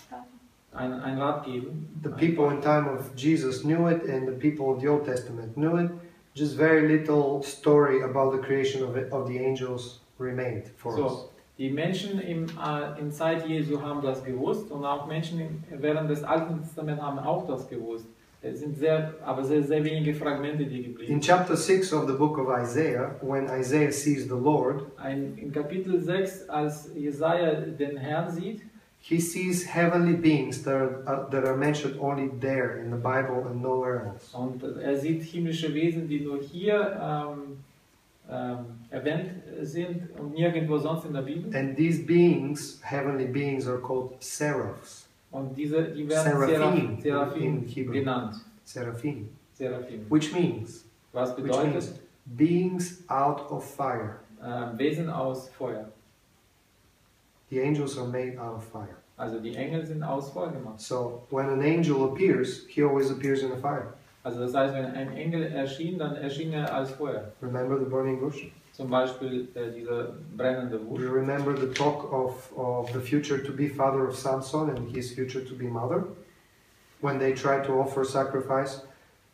ein Rat geben. The people in time of Jesus knew it, and the people of the Old Testament knew it. Just very little story about the creation of the angels remained for us. So, die Menschen in Zeit Jesu haben das gewusst und auch Menschen während des Alten Testaments haben auch das gewusst. Es sind sehr wenige Fragmente, die geblieben In sind. chapter 6 of the book of Isaiah, when Isaiah sees the Lord, In Kapitel 6, als Jesaja den Herrn sieht, he sees heavenly beings that are mentioned only there in the Bible and nowhere else. und sieht himmlische Wesen, die nur hier erwähnt sind und nirgendwo sonst in der Bibel. And these beings, heavenly beings, are called seraphs. Und die werden Seraphim Seraphim in Hebrew. genannt. Seraphim. Seraphim. Which means Was bedeutet? beings out of fire. Wesen aus Feuer. The angels are made out of fire. Also die Engel sind aus Feuer gemacht. So when an angel appears, he always appears in a fire. Also das heißt, wenn ein Engel erschien, dann erschien er als Feuer. Remember the burning bush? Zum Beispiel dieser brennende Do Busch. you remember the talk of the future to be father of Samson and his future to be mother? When they tried to offer sacrifice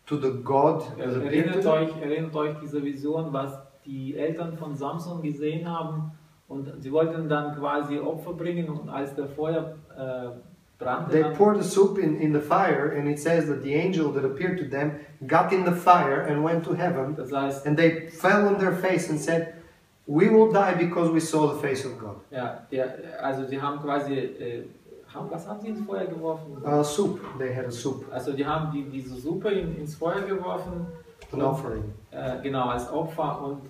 to the God that appeared to them? Erinnert euch diese Vision, was die Eltern von Samson gesehen haben, und sie wollten dann quasi Opfer bringen, und als der Feuer brannte, They dann, poured the soup in the fire, and it says that the angel that appeared to them got in the fire and went to heaven, das heißt, and they fell on their face and said, "We will die because we saw the face of God." ja, also sie haben quasi, was haben sie ins Feuer geworfen? Soup. They had a soup, Also die haben diese Suppe ins Feuer geworfen, an offering. genau, als Opfer, und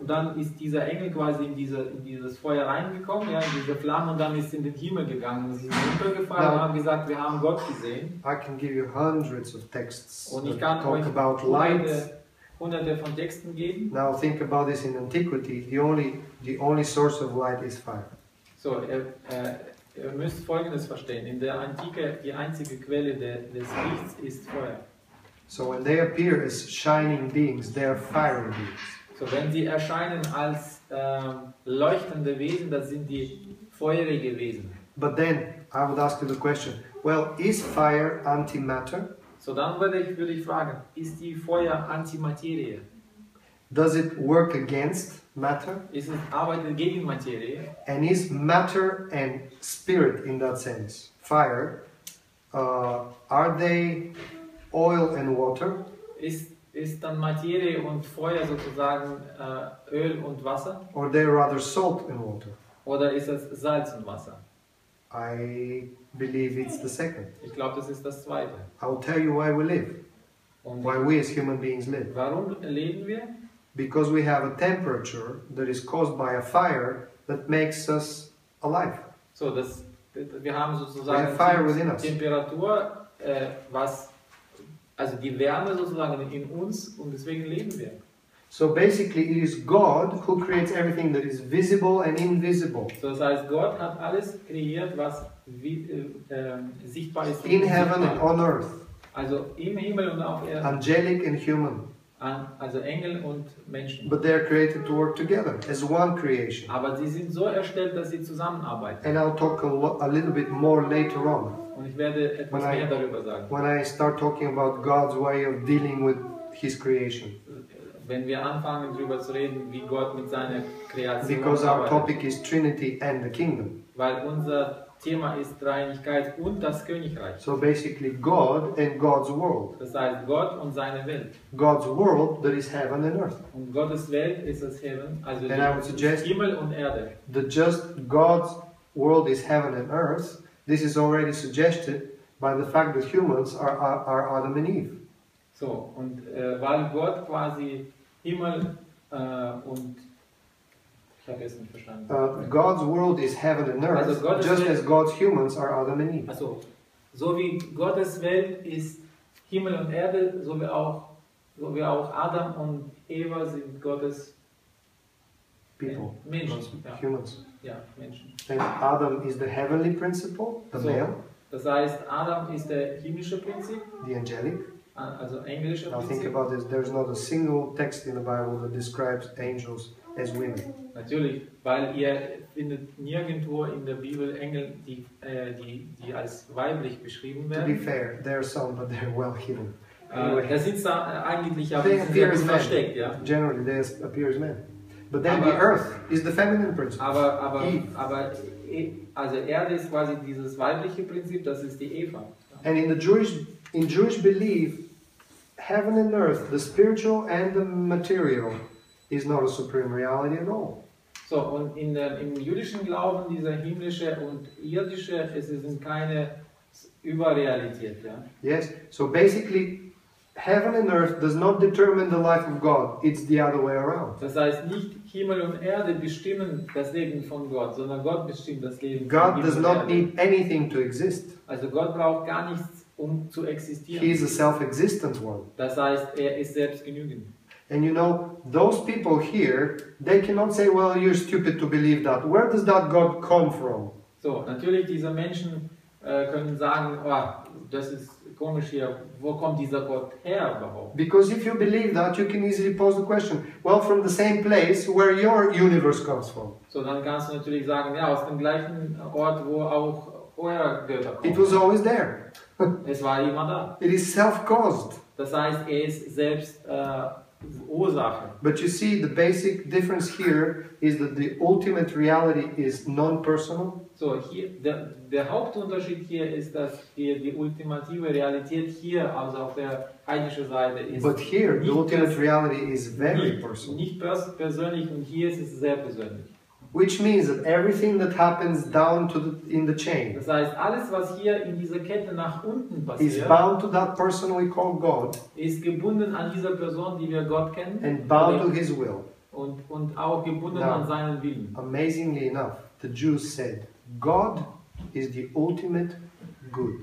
dann ist dieser Engel quasi in dieses Feuer reingekommen, ja, in diese Flamme, und dann ist in den Himmel gegangen. Sie sind runtergefallen und haben gesagt, wir haben Gott gesehen. I can give you hundreds of texts Und ich that kann euch talk about light. hunderte von Texten geben. Now think about this in antiquity. The only source of light is fire. So, ihr müsst Folgendes verstehen. In der Antike, die einzige Quelle des Lichts ist Feuer. So when they appear as shining beings, they are fiery beings. So, wenn sie erscheinen als leuchtende Wesen, das sind die feurige Wesen. But then I would ask you the question, well, is fire antimatter? So, dann würde ich fragen, ist die Feuer Antimaterie? Does it work against matter? Arbeitet gegen Materie? And is matter and spirit in that sense, fire, are they oil and water? Ist dann Materie und Feuer sozusagen Öl und Wasser? Or they're rather salt and water? Oder ist es Salz und Wasser? I believe it's the second. Ich glaube, das ist das Zweite. I'll tell you why we live. Und Why we as human beings live. warum leben wir? Because we have a temperature that is caused by a fire that makes us alive. So, wir haben sozusagen We have fire within us. Temperatur, also die Wärme sozusagen in uns und deswegen leben wir. So basically it is God who creates everything that is visible and invisible. So, das heißt, Gott hat alles kreiert, was sichtbar ist. In heaven and on earth. Also im Himmel und auf Erden. Angelic and human. Also Engel und Menschen. But they are created to work together as one creation. Aber sie sind so erstellt, dass sie zusammenarbeiten. And I'll talk a little bit more later on. Und ich werde etwas mehr darüber sagen. When I start talking about God's way of dealing with His creation. Wenn wir anfangen darüber zu reden, wie Gott mit seiner Kreation Because our arbeitet. topic is Trinity and the kingdom. Weil unser Thema ist Dreieinigkeit und das Königreich. So basically God and God's world. Das heißt Gott und seine Welt. God's world that is heaven and earth. Und Gottes Welt ist das Heaven, also And I would suggest Himmel und Erde. that just God's world is heaven and earth. This is already suggested by the fact that humans are Adam and Eve. So, und weil Gott quasi Himmel und ich habe jetzt nicht verstanden. God's world is heaven and earth, Also Gottes just Welt- as God's humans are Adam and Eve. Also, so wie Gottes Welt ist Himmel und Erde, so wie auch Adam und Eva sind Gottes People, Menschen. God's Ja. humans. Ja, Menschen. And Adam is the heavenly principle, the So, male, das heißt, Adam ist der himmlische Prinzip, the angelic. also englische Now think Prinzip. about this, there's not a single text in the Bible that describes angels as women. Natürlich, weil ihr findet nirgendwo in der Bibel Engel, die als weiblich beschrieben To be werden. fair, there are some, but they're well hidden. Anyway, Da sind sie eigentlich aber they sind appear ein as bisschen men. versteckt, ja. Generally, they appear as men. But then Aber- the earth is the feminine principle. Eve. Also Erde ist quasi dieses weibliche Prinzip, das ist die Eva. And in Jewish belief, heaven and earth, the spiritual and the material, is not a supreme reality at all. So, und im jüdischen Glauben, dieser himmlische und irdische, es sind keine Überrealität. Ja? Yes? So basically, heaven and earth does not determine the life of God, it's the other way around. Das heißt, nicht Himmel und Erde bestimmen das Leben von Gott, sondern Gott bestimmt das Leben von God Himmel does und not Erde. need anything to exist. Also Gott braucht gar nichts, um zu existieren. He is a self-existent one. Das heißt, er ist selbst genügend. And you know, those people here, they cannot say, well, you're stupid to believe that. Where does that God come from? So, natürlich, diese Menschen können sagen, oh, das ist komisch hier, wo kommt dieser Gott her überhaupt? Because if you believe that, you can easily pose the question, well, from the same place where your universe comes from. So, dann kannst du natürlich sagen, ja, aus dem gleichen Ort, wo auch euer Götter It kommen. was always there. Es war immer da. It is self-caused. Das heißt, er ist selbst Ursache. But you see, the basic difference here is that the ultimate reality is non-personal. So, hier, der Hauptunterschied hier ist, dass hier die ultimative Realität hier, also auf der heidnischen Seite ist. But here, the nicht ultimate reality is very nicht, personal. nicht persönlich und hier ist es sehr persönlich. Which means that everything that happens down in the chain Das heißt, alles, was hier in dieser Kette nach unten is passiert, bound to that person we call God ist gebunden an dieser Person, die wir Gott kennen, and bound to His will. und auch gebunden Now, an seinen Willen. amazingly enough, the Jews said, God is the ultimate good.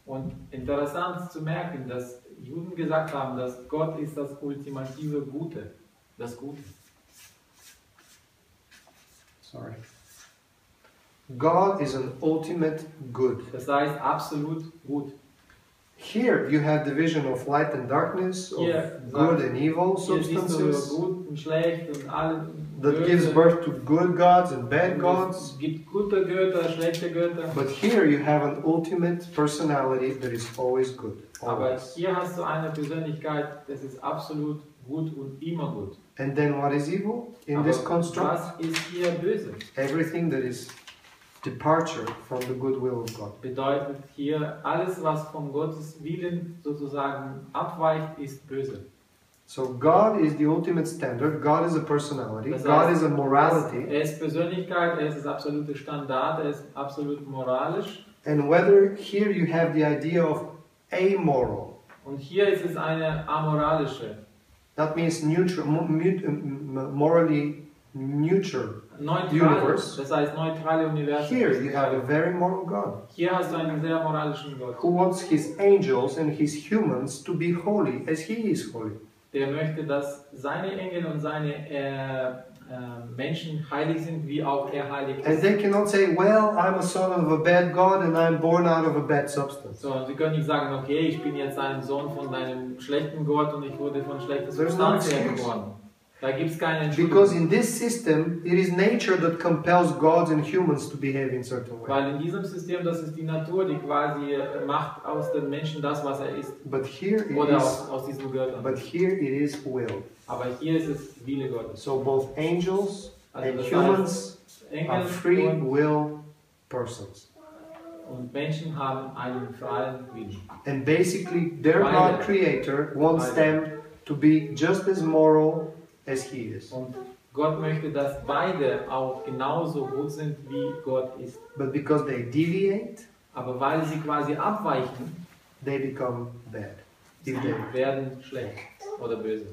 Und interessant zu merken, dass Juden gesagt haben, dass Gott ist das ultimative Gute, das Gute. Sorry. God is an ultimate good. Das heißt absolut gut. Here you have division of light and darkness, of Hier good and evil Hier siehst du substances, gut und schlecht und alle that gives birth to good gods and bad gods. Es gibt gute Götter, schlechte Götter. But here you have an ultimate personality that is always good. Aber Always. hier hast du eine Persönlichkeit, das ist absolut gut und immer gut. And then what is evil in Aber this construct? was ist hier böse? Everything that is departure from the good will of God. Bedeutet hier, alles was von Gottes Willen sozusagen abweicht, ist böse. So God is the ultimate standard, God is a personality, Das God heißt, is a morality. Er ist Persönlichkeit, er ist das absolute Standard, er ist absolut moralisch. And whether here you have the idea of amoral, Und hier ist es eine amoralische, that means neutral, morally neutral neutral, universe. das heißt neutrale Universum. Here you have a very moral God Hier hast du einen sehr moralischen Gott, who wants his angels and his humans to be holy as he is holy. der möchte, dass seine Engel und seine Menschen heilig sind, wie auch er heilig And ist. they cannot say, well, I'm a son of a bad God and I'm born out of a bad substance. So, sie können nicht sagen, okay, ich bin jetzt ein Sohn von einem schlechten Gott und ich wurde von schlechter There's no Substanz her excuse. geboren. Da gibt es keine Entschuldigung. Because in this system, it is nature that compels gods and humans to behave in certain way. Weil in diesem System, das ist die Natur, die quasi macht aus dem Menschen das, was er ist. But here it Oder is, aus diesen Göttern. but here it is will. Aber hier ist es Wille Gottes. So both angels Also and das humans heißt, Engel are free und, will persons. und Menschen haben einen freien Willen. And basically, their Beide. God Creator wants Beide. them to be just as moral as He is. Und Gott möchte, dass beide auch genauso gut sind, wie Gott ist. But because they deviate, Aber weil sie quasi abweichen, they become bad. If sie they werden schlecht oder böse.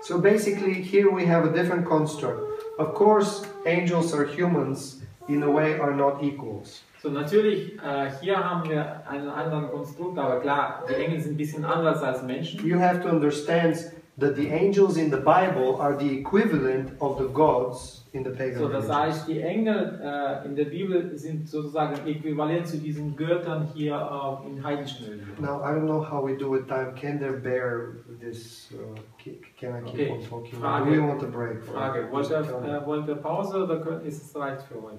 So basically, here we have a different construct. Of course, angels or humans, in a way, are not equals. So, natürlich, hier haben wir einen anderen Konstrukt, aber klar, die Engel sind ein bisschen anders als Menschen. You have to understand that the angels in the Bible are the equivalent of the gods in the pagan So, das religion. heißt, die Engel in der Bibel sind sozusagen äquivalent zu diesen Göttern hier in heidnischen Religionen. Now, I don't know how we do with time. Can there bear this? Can I keep Okay, on talking? Frage. Do we want a break? Frage, wollt ihr Pause oder ist es reicht für heute?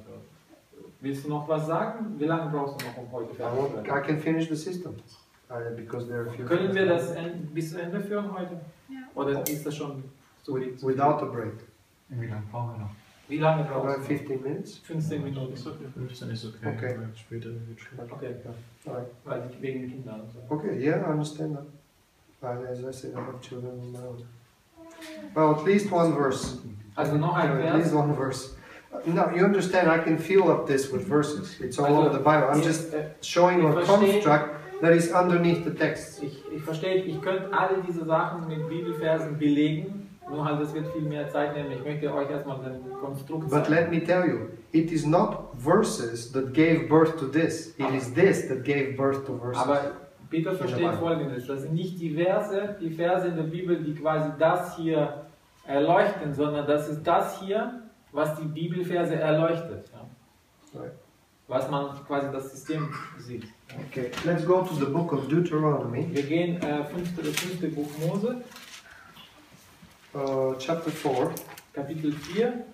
Willst du noch was sagen? Wie lange brauchst du noch, um heute fertig zu werden? I can finish the system. Because there are a few Können wir things. das bis zu Ende führen heute? Ja. Oder ist das schon zu viel? Without a break? Wie lange brauchen wir noch? Wie lange About brauchst du? 15 minutes? 15 Minuten. Ist okay, 15 ist okay. Okay. aber Später wird schwierig. Okay, Alright. weil wegen den Kindern und so. Okay, yeah, I understand that. As I said, I have children of my own. Well, at least one verse. Also noch ein At least Vers. one verse. No, you understand, I can fill up this with verses. It's all over the Bible. I'm just showing a construct that is underneath the text. Ich verstehe, ich könnte alle diese Sachen mit Bibelversen belegen, nur halt, das wird viel mehr Zeit nehmen. Ich möchte euch erstmal den Konstrukt But zeigen. let me tell you, it is not verses that gave birth to this. It is this that gave birth to verses. Aber bitte versteht Folgendes, das sind nicht die Verse in der Bibel, die quasi das hier erleuchten, sondern das ist das hier, was die Bibelverse erleuchtet. Ja? Right. Was man quasi das System sieht. Okay, let's go to the book of Deuteronomy, Wir gehen das fünfte Buch Mose, chapter 4. Kapitel 4.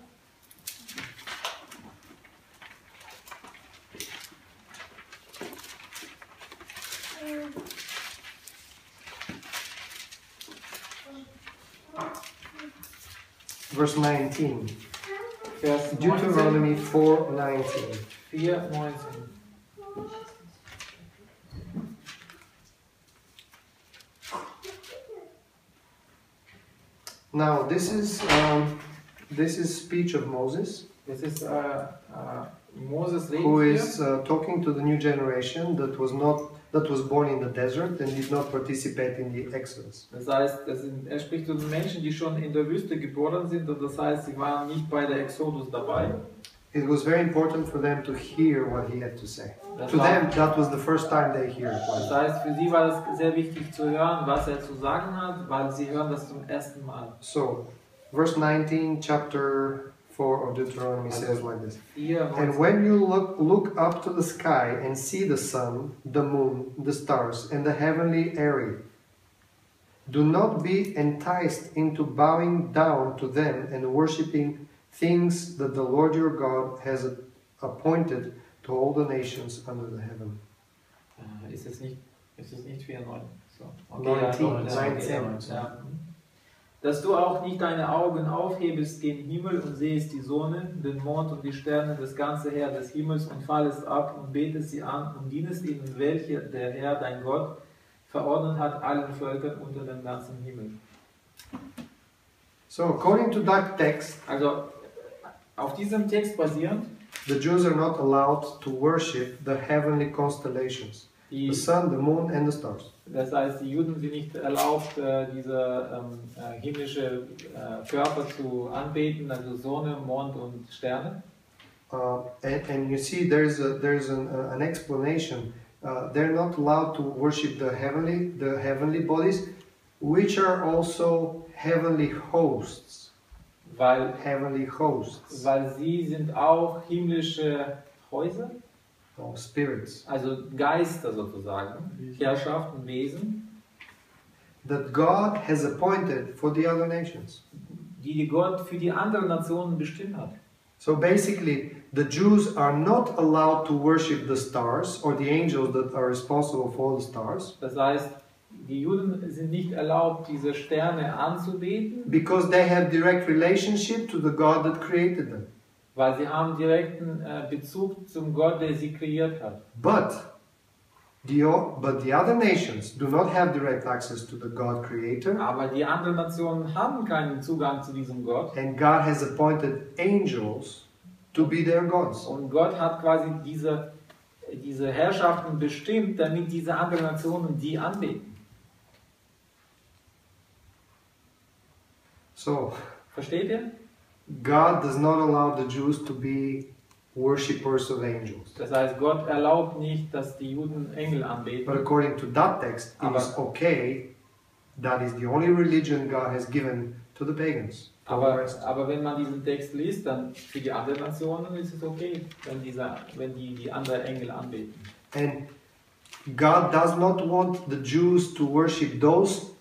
Verse 19. Vers 19. Deuteronomy 4:19. 4,19. Now this is speech of Moses, Das ist Moses who Reden is talking to the new generation that was born in the desert and did not participate in the Exodus. Das heißt, er spricht zu den Menschen, die schon in der Wüste geboren sind, und das heißt, sie waren nicht bei der Exodus dabei. It was very important for them to hear what he had to say. Das To war- them, that was the first time they hear Das it. heißt, für sie war es sehr wichtig zu hören, was er zu sagen hat, weil sie hören das zum ersten Mal. So, verse 19, chapter 4 of Deuteronomy says like this. 4, And when you look up to the sky and see the sun, the moon, the stars, and the heavenly array, do not be enticed into bowing down to them and worshipping things that the Lord your God has appointed to all the nations under the heaven. Ist es nicht 4,9? So. 19, ja, 19. Ja. dass du auch nicht deine Augen aufhebest gen Himmel und sehest die Sonne, den Mond und die Sterne, das ganze Heer des Himmels und fallest ab und betest sie an und dienest ihnen, welche der Herr, dein Gott, verordnet hat allen Völkern unter dem ganzen Himmel. So according to that text, Also auf diesem Text basierend, the Jews are not allowed to worship the heavenly constellations, the sun, the moon and the stars. das heißt, die Juden sind nicht erlaubt, diese himmlische Körper zu anbeten, also Sonne, Mond und Sterne. And you see, there's an explanation. They're not allowed to worship the heavenly bodies, which are also heavenly hosts. Weil sie sind auch himmlische Häuser, spirits, also Geister sozusagen, Herrschaften, Wesen, that God has appointed for the other nations. Die Gott für die anderen Nationen bestimmt hat. So basically, the Jews are not allowed to worship the stars or the angels that are responsible for the stars. Das heißt, die Juden sind nicht erlaubt, diese Sterne anzubeten, because they have direct relationship to the God that created them. Weil sie haben direkten Bezug zum Gott, der sie kreiert hat. But the other nations do not have direct access to the God creator. Aber die anderen Nationen haben keinen Zugang zu diesem Gott. And God has appointed angels to be their gods. Und Gott hat quasi diese Herrschaften bestimmt, damit diese anderen Nationen die anbeten. So, versteht ihr? God does not allow the Jews to be worshippers of angels. Das heißt, Gott erlaubt nicht, dass die Juden Engel anbeten. But according to that text, it is okay. That is the only religion God has given to the pagans. Aber wenn man diesen Text liest, dann für die anderen Nationen ist es okay, wenn die anderen Engel anbeten. And God does not want the Jews to worship those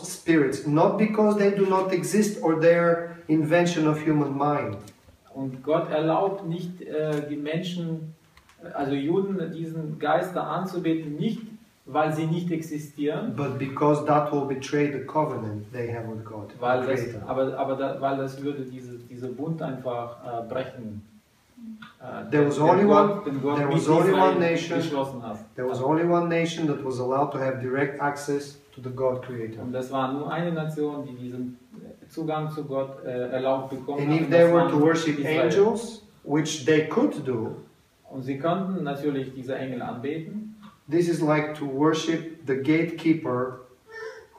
spirits, not because they do not exist or they're invention of human mind. Und Gott erlaubt nicht die Menschen, also Juden, diesen Geister anzubeten, nicht weil sie nicht existieren, but because that will betray the covenant they have with God. Weil das würde diese Bund einfach brechen. There was only one nation. There was only one nation that was allowed to have direct access to the God Creator. Und das war nur eine Nation, die diesen Zugang zu Gott erlaubt bekommen hat. And if they were to worship angels, which they could do, und sie konnten natürlich diese Engel anbeten. This is like to worship the gatekeeper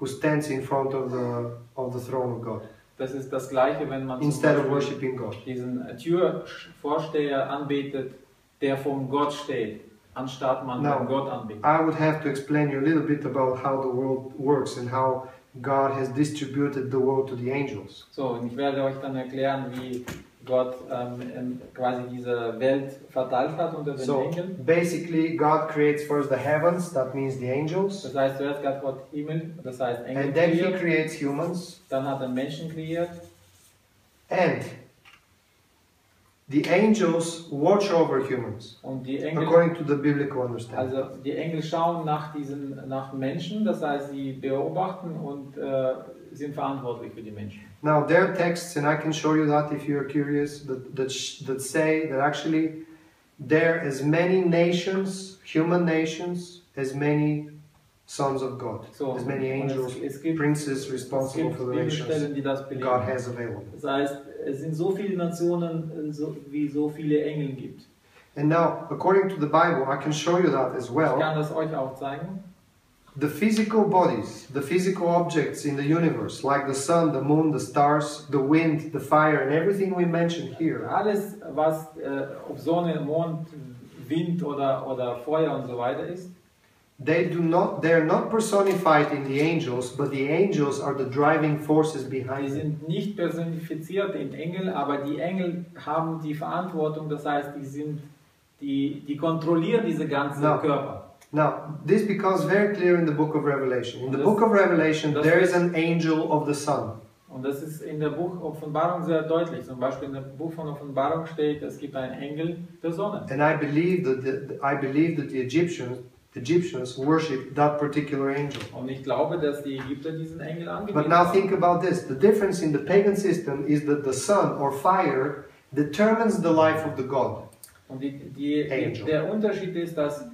who stands in front of the throne of God. Das ist das Gleiche, wenn man instead of worshiping God. Diesen Türvorsteher anbetet, der vor Gott steht, anstatt man Gott anbetet. I would have to explain you a little bit about how the world works and how God has distributed the world to the angels. So, und ich werde euch dann erklären, wie Gott quasi diese Welt verteilt hat unter den Engeln. Basically, God creates first the heavens, that means the angels. Das heißt, zuerst Gott Himmel, das heißt Engel. And then He creates humans. Dann hat er Menschen kreiert. And the angels watch over humans. Und die Engel, according to the biblical understanding. Also die Engel schauen nach Menschen, das heißt, sie beobachten und sind verantwortlich für die Menschen. Now there are texts, and I can show you that if you're curious, that say that actually there are as many nations, human nations, as many sons of God, so, as many angels, princes responsible for the nations God has available. Das heißt, es sind so viele Nationen, wie so viele Engel gibt. And now, according to the Bible, I can show you that as well. Ich kann das euch auch zeigen. The physical bodies, the physical objects in the universe, like the sun, the moon, the stars, the wind, the fire, and everything we mentioned here. Alles, was ob Sonne, Mond, Wind oder Feuer und so weiter ist. They're not personified in the angels, but the angels are the driving forces behind them. Die sind nicht personifiziert in Engel, aber die Engel haben die Verantwortung, das heißt, die kontrollieren diese ganzen Körper. Now, this becomes very clear in the book of Revelation. In the book of Revelation, there is an angel of the sun. Und das ist in der Buch Offenbarung sehr deutlich. Zum Beispiel in dem Buch von Offenbarung steht, es gibt einen Engel der Sonne. And I believe that the Egyptians Egyptians worship that particular angel. Und ich glaube, dass die Ägypter diesen Engel But angebetet now haben. think about this. The difference in the pagan system is that the sun or fire determines the life of the god. Und Angel. der Unterschied ist, dass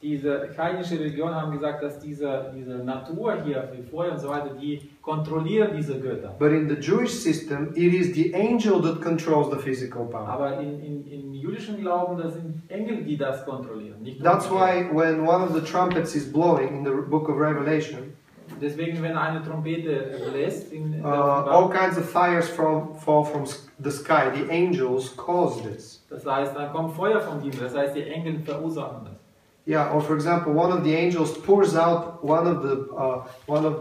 diese heidnische Religion haben gesagt, dass diese Natur hier, wie Feuer und so weiter, die kontrollieren diese Götter. But in the Jewish system, it is the angel that controls the physical power. Aber im jüdischen Glauben, das sind Engel, die das kontrollieren. Nicht That's umgekehrt. why when one of the trumpets is blowing in the book of Revelation, Deswegen, wenn eine Trompete bläst, in der all Offenbarung, kinds of fires fall from the sky. The angels cause this. das heißt, dann kommt Feuer vom Himmel, das heißt, die Engel verursachen das. Yeah, or for example, one of the angels pours out one of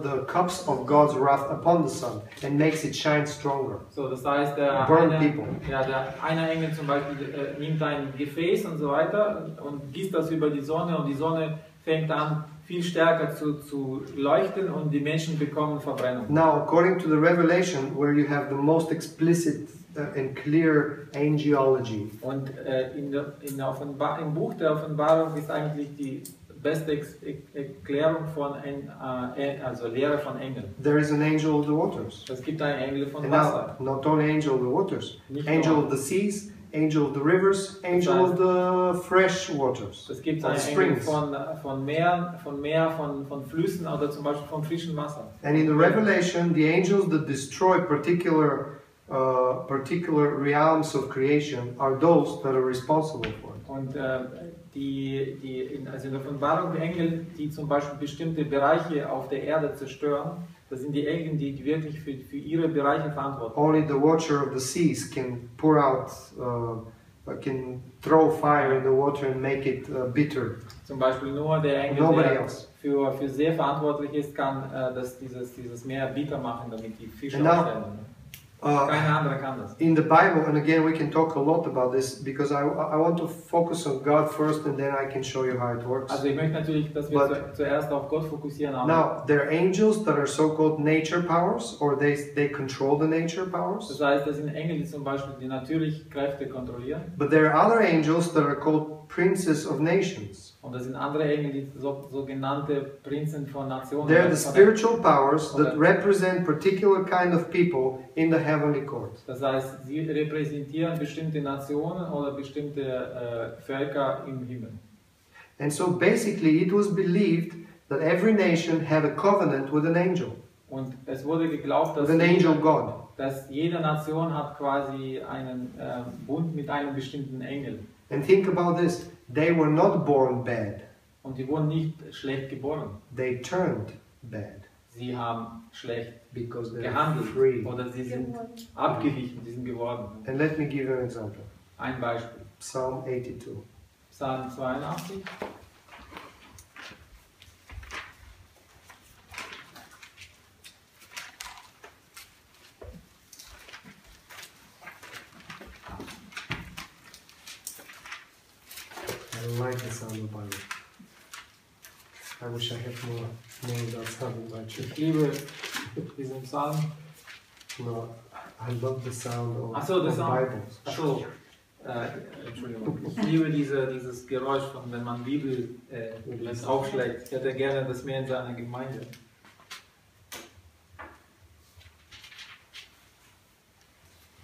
the cups of God's wrath upon the sun and makes it shine stronger. So, das heißt, Burn people. der eine Engel zum Beispiel nimmt ein Gefäß und so weiter und gießt das über die Sonne und die Sonne fängt an viel stärker zu leuchten und die Menschen bekommen Verbrennung. Now, according to the Revelation, where you have the most explicit and clear angelology, Und im Buch der Offenbarung ist eigentlich die beste Erklärung von also Lehre von Engeln. there is an angel of the waters. Es gibt einen Engel von And Wasser. now, not only angel of the waters, Nicht angel nur. of the seas, angel of the rivers, angel of the fresh waters, Es gibt of einen Engel springs. von Meeren, von Flüssen oder zum Beispiel von frischem Wasser. And in the Revelation, the angels that destroy particular realms of creation are those that are responsible for it. Und also in der Offenbarung, die Engel, die zum Beispiel bestimmte Bereiche auf der Erde zerstören, das sind die Engel, die wirklich für ihre Bereiche verantwortlich sind. Only the watcher of the seas can pour out, can throw fire in the water and make it bitter. Zum Beispiel nur der Engel, Nobody der else. für See verantwortlich ist, kann dieses Meer bitter machen, damit die Fische And now- aussterben. Kein anderer kann das. In the Bible, and again, we can talk a lot about this because I want to focus on God first, and then I can show you how it works. Also ich möchte natürlich, dass wir But- zuerst auf Gott fokussieren, aber Now, there are angels that are so-called nature powers, or they control the nature powers. das heißt, das sind Engel, die zum Beispiel die natürlichen Kräfte kontrollieren. But there are other angels that are called princes of nations. Und das sind andere Engel, die sogenannte Prinzen von Nationen. They're the Von spiritual powers that Okay. represent particular kind of people in the heavenly court. Das heißt, sie repräsentieren bestimmte Nationen oder bestimmte Völker im Himmel. And so basically it was believed that every nation had a covenant with an angel, Und es wurde geglaubt, with an angel God. dass jede Nation hat quasi einen Bund mit einem bestimmten Engel. And think about this, they were not born bad, Und die wurden nicht schlecht geboren. they turned bad Sie haben schlecht because they're gehandelt free. oder sie sind abgewichen, sie sind geworden. And let me give you an example. Ein Beispiel. Psalm 82. Psalm 82. I like the sound of Bible. I wish I had more of that sound in my church. Ich liebe diesen Psalm. No, I love the sound of, Ach so, the of sound. Bibles. Ach so, Entschuldigung. Ich liebe dieses Geräusch, von wenn man Bibel aufschlägt. Ich hätte gerne das mehr in seiner Gemeinde.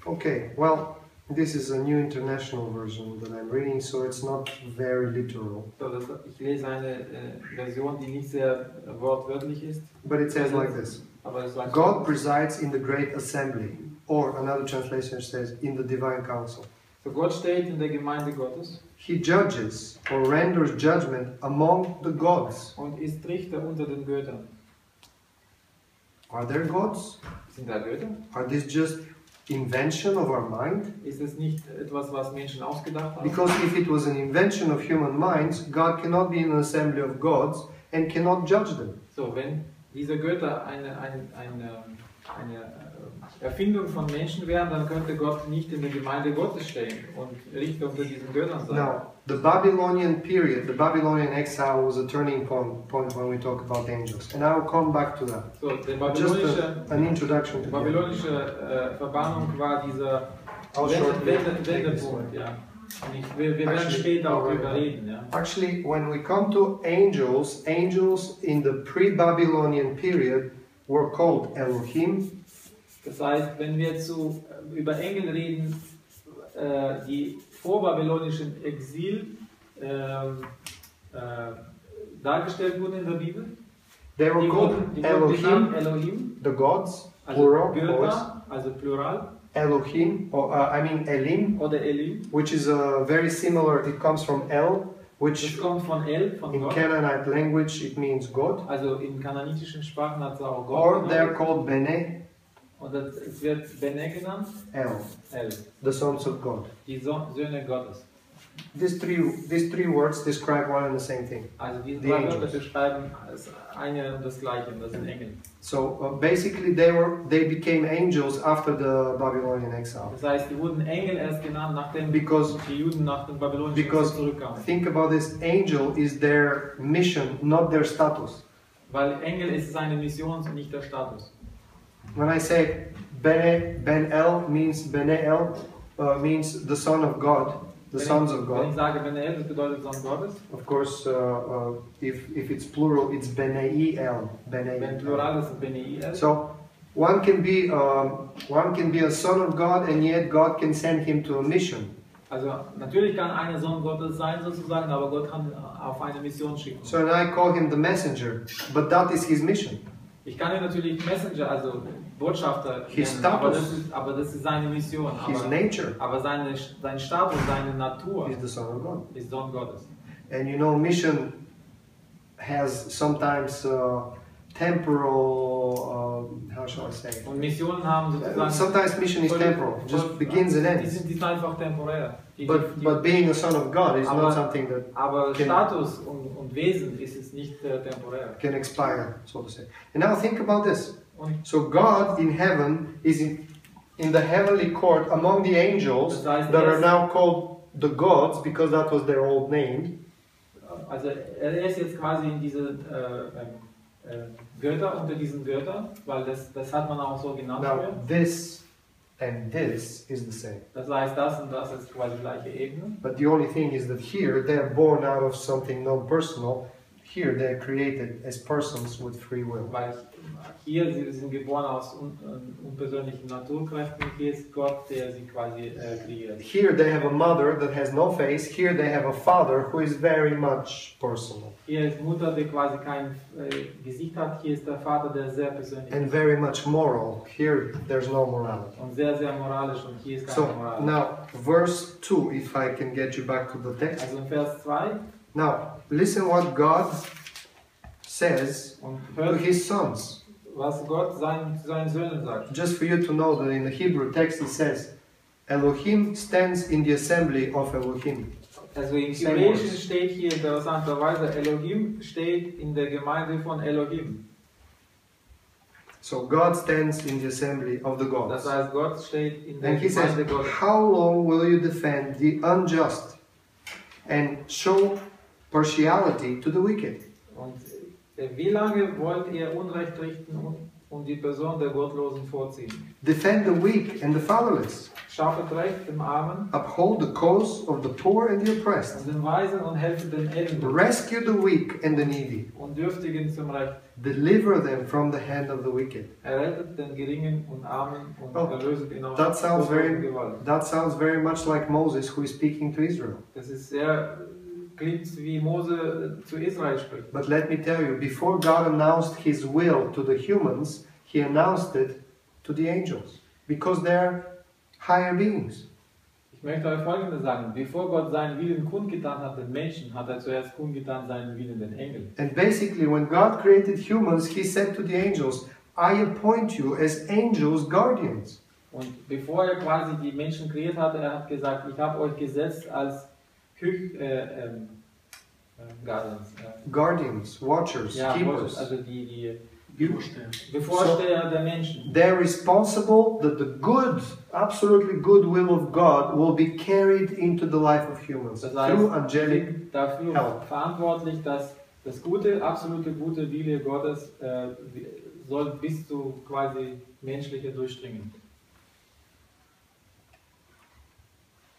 Okay, well, this is a new international version that I'm reading, so it's not very literal. So, ich lese eine Version, die nicht sehr wortwörtlich ist, But it says like this. aber es sagt God presides in the great assembly, or another translation says, in the divine council. so Gott steht in der Gemeinde Gottes He judges or renders judgment among the gods. und ist Richter unter den Göttern. Are there gods? Sind da Götter? Are these just invention of our mind? Ist es nicht etwas, was Menschen ausgedacht haben? Because if it was an invention of human minds, God cannot be in an assembly of gods and cannot judge them. So, wenn diese Götter eine Erfindung von Menschen wären, dann könnte Gott nicht in der Gemeinde Gottes stehen und Richter unter diesen Göttern sein. Now, the Babylonian period, the Babylonian exile was a turning point when we talk about angels. And I will come back to that. So, der Just babylonische an introduction to that. Verbannung war dieser I'll shortly take this Wendepunkt, one. ja. Und wir werden später auch darüber reden, ja. Actually, when we come to angels, angels in the pre-Babylonian period were called Elohim. Das heißt, wenn wir über Engel reden, die vor babylonischen Exil dargestellt wurden in der Bibel, They were die called wurden genannt Elohim, Elohim, the gods, also plural, boys. Götter, also Plural, Elohim, or Elim, oder Elim. which is very similar. It comes from El, Das which kommt von El, von in Gott. Canaanite language it means God. Also in kananitischen Sprachen hat es auch Gott Or genannt. they're called Bene Und es wird Bene genannt, El, El, the sons of God. die Söhne Gottes. These three words describe one and the same thing. Also diese Die drei Wörter Angels. beschreiben das eine und das gleiche, und das sind Engel. So basically, they became angels after the Babylonian exile. Das heißt, die wurden Engel erst genannt, nachdem Because die Juden nach dem babylonischen Exil zurückkamen. think about this: angel is their mission, not their status. Weil Engel ist seine Mission und nicht der Status. When I say Ben El means Bene El means the son of God, the sons of Wenn ich God. sage Bene, das bedeutet Sohn Gottes. Of course, if it's plural, it's Benei El. Wenn Benei. Plural ist, Bene El. So one can be a son of God, and yet God can send him to a mission. Also natürlich kann einer Sohn Gottes sein sozusagen, aber Gott kann auf eine Mission schicken. So and I call him the messenger, but that is his mission. Ich kann ihn natürlich Messenger, also Botschafter His nennen, status. aber das ist seine Mission. His nature Aber sein Status, seine Natur is the son of God. ist Sohn Gottes. And you know, mission has sometimes temporal, how shall I say? Und Missionen haben sozusagen... Sometimes mission is temporal, just begins and Die ends. sind einfach temporär. But being a son of God is not something that Aber can- Status und Wesen ist es nicht temporär. can expire, so to say. And now think about this. Und So God in heaven is in the heavenly court among the angels that are now called the gods because that was their old name. also er ist jetzt quasi in diese Götter, unter diesen Göttern, weil das hat man auch so genannt. Now Früher. this and this is the same. Das heißt, das und das ist quasi gleiche Ebene. But the only thing is that here they're born out of something non-personal. Here they're created as persons with free will. Weil hier sie sind geboren aus unpersönlichen Naturkräften, hier ist Gott, der sie quasi kreiert. Here they have a mother that has no face. Here they have a father who is very much personal Hier ist Mutter, die quasi kein Gesicht hat, hier ist der Vater, der sehr persönlich and ist. very much moral. Here there's no morality. Und sehr, sehr moralisch, und hier ist keine So Moral. now verse 2, if I can get you back to the text. Also in Vers 2, Now listen what God says und to hört, his sons. was Gott seinen Söhnen sagt. Just for you to know that in the Hebrew text it says, Elohim stands in the assembly of Elohim. Also im Same Hebräischen words. steht hier interessanterweise, Elohim steht in der Gemeinde von Elohim. So God stands in the assembly of the gods. Das heißt, Gott steht in der And he says, Gemeinde Gottes. how long will you defend the unjust and show partiality to the wicked? Und wie lange wollt ihr Unrecht richten und die Person der Gottlosen vorziehen? Defend the weak and the fatherless. Schaffet Recht dem Armen Uphold the cause of the poor and the oppressed. und den Weisen und helft den Elenden Rescue the weak and the needy. und Dürftigen zum Recht. Deliver them from the hand of the wicked. Errettet den Geringen und Armen und Oh, erlöset ihn aus that sounds böser Gewalt. That sounds very much like Moses who is speaking to Israel. Das ist sehr, klingt wie Mose zu Israel spricht. But let me tell you, before God announced his will to the humans, he announced it to the angels. Because they're higher beings. Ich möchte euch Folgendes sagen. Bevor Gott seinen Willen kundgetan hat den Menschen, hat er zuerst kundgetan seinen Willen den Engeln. And basically, when God created humans, he said to the angels, I appoint you as angels' guardians. Und bevor er quasi die Menschen kreiert hatte, er hat gesagt, ich habe euch gesetzt als Guardians. Guardians, watchers, Ja, keepers. also die You- Bevorsteher der Menschen. They're responsible that the good, absolutely good will of God will be carried into the life of humans Das through heißt, angelic sind dafür help. verantwortlich, dass das gute, absolute gute Wille Gottes soll bis zu quasi menschliche durchdringen.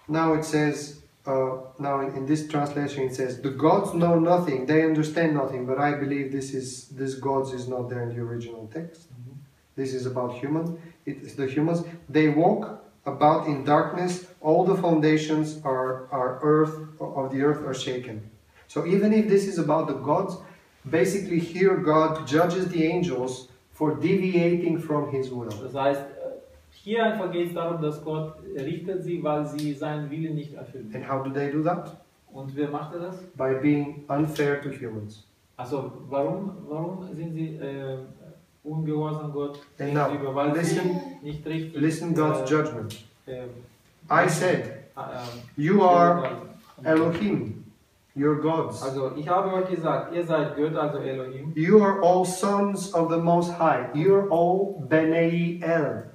Now it says, now in this translation it says, the gods know nothing, they understand nothing, but I believe this gods is not there in the original text. This is about it's the humans. They walk about in darkness, all the foundations of the earth are shaken. So even if this is about the gods, basically here God judges the angels for deviating from his will. Das heißt, hier einfach geht es darum, dass Gott richtet sie, weil sie seinen Willen nicht erfüllen. And how do they do that? Und wer macht das? By being unfair to humans. Also warum sind sie ungehorsam Gott And now, gegenüber? Weil listen, sie nicht richtig. listen God's judgment. I said, you you are Elohim, your gods. Also ich habe euch gesagt, ihr seid Götter, also Elohim. You are all sons of the Most High. You are all Benei El.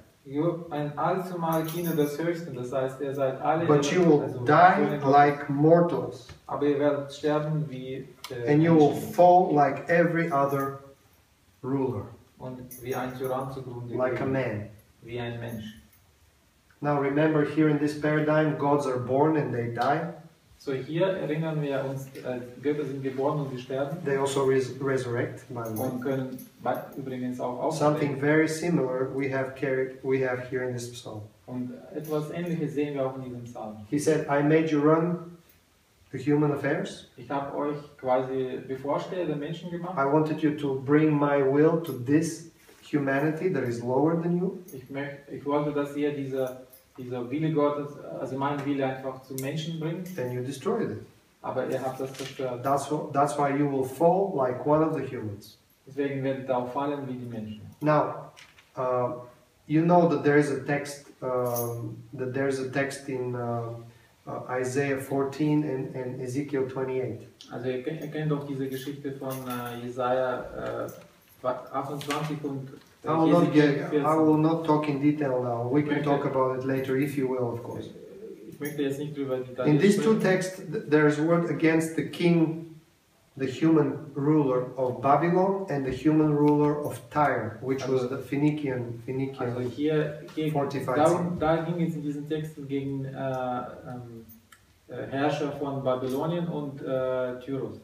Ein allzumal Kinder des Höchsten, das heißt, ihr seid alle. But you will die like mortals. Aber ihr werdet sterben wie and you will fall like every other ruler. Und wie ein Tyrann zugrunde like a man. Wie ein Mensch. Now remember, here in this paradigm, gods are born and they die. So hier erinnern wir uns, Götter sind geboren und sie sterben. They also resurrect, by the way. Und können übrigens auch aufstehen. Something very similar we have here in this psalm. Und etwas Ähnliches sehen wir auch in diesem Psalm. He said, I made you run the human affairs. Ich habe euch quasi Bevorsteher der Menschen gemacht. I wanted you to bring my will to this humanity that is lower than you. Ich wollte, dass ihr dieser Wille Gottes, also mein Wille einfach zu Menschen bringt. And you destroyed it. Aber ihr habt das zerstört. That's why you will fall like one of the humans. Deswegen werdet ihr auch fallen wie die Menschen. Now, you know that there is a text in Isaiah 14 and Ezekiel 28. Also ihr kennt doch diese Geschichte von Jesaja 28 und I will not talk in detail now. We can talk about it later if you will, of course. Ich möchte jetzt nicht drüber Details in these two texts, there is word against the king, the human ruler of Babylon, and the human ruler of Tyre, which was the Phoenician also hier fortified da ging es in diesen Texten gegen Herrscher von Babylonien und Tyrus.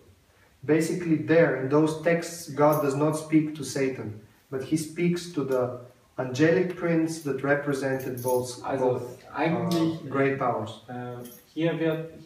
Basically there, in those texts, God does not speak to Satan, but he speaks to the angelic prince that represented both great powers. Hier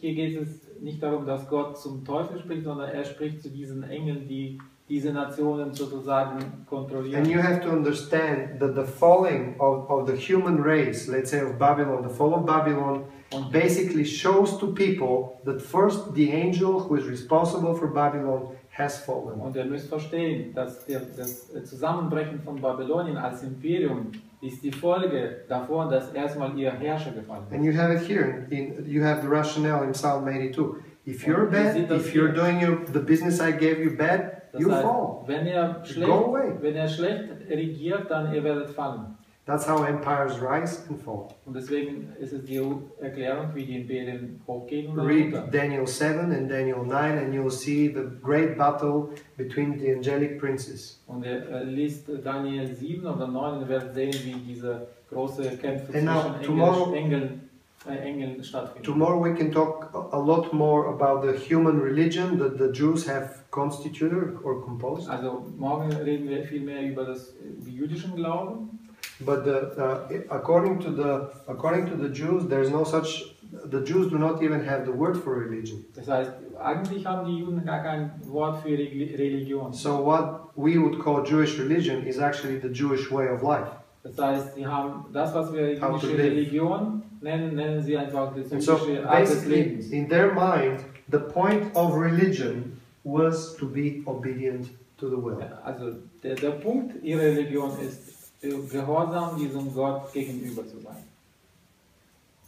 geht es nicht darum, dass Gott zum Teufel spricht, sondern er spricht zu diesen Engeln, die diese Nationen sozusagen kontrollieren. And you have to understand that the falling of the human race, let's say of Babylon, the fall of Babylon, basically shows to people that first the angel who is responsible for Babylon has fallen. Und ihr müsst verstehen, dass das Zusammenbrechen von Babylonien als Imperium ist die Folge davon, dass erstmal ihr Herrscher gefallen ist. And you have it here, you have the rationale in Psalm 82. If you're bad, if you're doing the business I gave you bad, you fall. Wenn ihr schlecht regiert, dann ihr werdet fallen. That's how empires rise and fall. Und deswegen ist es die Erklärung, wie die Imperien hochgehen und Read runter. Daniel 7 and Daniel 9 and you'll see the great battle between the angelic princes. Und liest Daniel 7 oder 9 und werdet sehen, wie diese große Kämpfe zwischen Engeln stattfinden. Tomorrow we can talk a lot more about the human religion that the Jews have constituted or composed. Also morgen reden wir viel mehr über den jüdischen Glauben. But according to the Jews, there's no such. The Jews do not even have the word for religion. Das heißt, eigentlich haben die Juden gar kein Wort für Religion. So what we would call Jewish religion is actually the Jewish way of life. Das heißt, sie haben das, was wir jüdische Religion nennen sie einfach das jüdische Art des Lebens. In their mind, the point of religion was to be obedient to the will. Also der Punkt ihrer Religion ist, gehorsam diesem Gott gegenüber zu sein.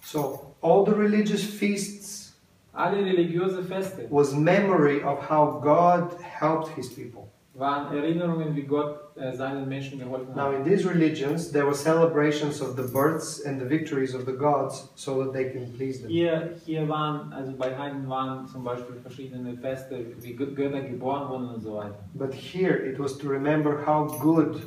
So all the religious feasts, alle religiöse Feste, was memory of how God helped His people. Waren Erinnerungen, wie Gott seinen Menschen geholfen hat. Now in these religions, there were celebrations of the births and the victories of the gods, so that they can please them. Hier waren, also bei Heiden waren zum Beispiel verschiedene Feste, wie Götter geboren wurden und so weiter. But here it was to remember how good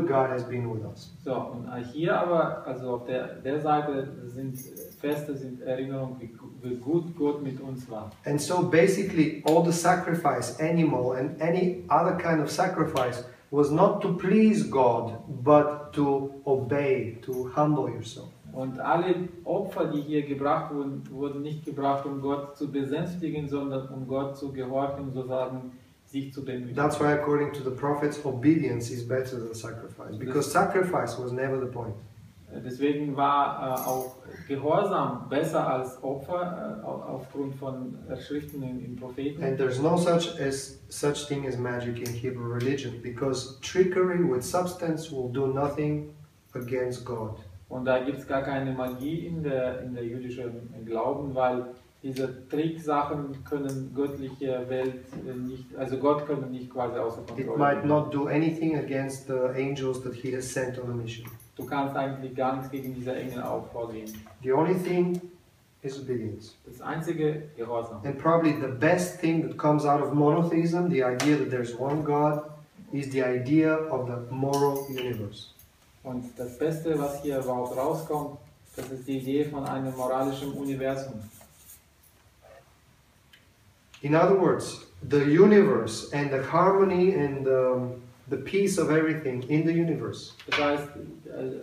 God has been with us. So, und hier aber, also auf der Seite sind Feste sind Erinnerung, wie gut Gott mit uns war. And so basically all the sacrifice, animal and any other kind of sacrifice, was not to please God, but to obey, to humble yourself. Und alle Opfer, die hier gebracht wurden, wurden nicht gebracht, um Gott zu besänftigen, sondern um Gott zu gehorchen, sozusagen sich zu demütigen. That's why according to the prophets, obedience is better than sacrifice, because sacrifice was never the point. Deswegen war auch Gehorsam besser als Opfer aufgrund von Schriften in Propheten. And there's no such thing as magic in Hebrew religion, because trickery with substance will do nothing against God. Und da gibt es gar keine Magie in der jüdischen Glauben, weil diese Tricksachen können göttliche Welt nicht, also Gott können nicht quasi außer Kontrolle. It might not do anything against the angels that He has sent on a mission. Du kannst eigentlich gar nichts gegen diese Engel auch vorgehen. The only thing is obedience. Das einzige Gehorsam. And probably the best thing that comes out of monotheism, the idea that there's one God, is the idea of the moral universe. Und das Beste, was hier überhaupt rauskommt, das ist die Idee von einem moralischen Universum. In other words, the universe and the harmony and the peace of everything in the universe Das heißt,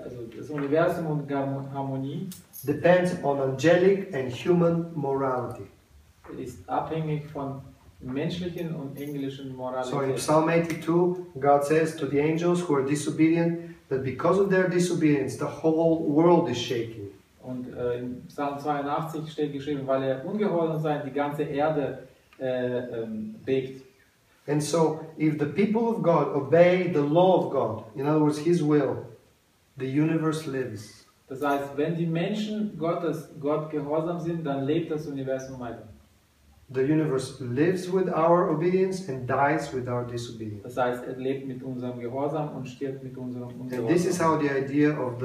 also das Universum und Harmonie depends on angelic and human morality. ist abhängig von menschlichen und englischen So in Moralität. Psalm 82, God says to the angels who are disobedient that because of their disobedience, the whole world is shaking. Und in Psalm 82 steht geschrieben, weil er ungehorsam sei, die ganze Erde begt. And so, if the people of God obey the law of God, in other words, His will, the universe lives. Das heißt, wenn die Menschen Gott gehorsam sind, dann lebt das Universum weiter. The universe lives with our obedience and dies with our disobedience. Das heißt, er lebt mit unserem Gehorsam und stirbt mit unserem Ungehorsam. And this is how the idea of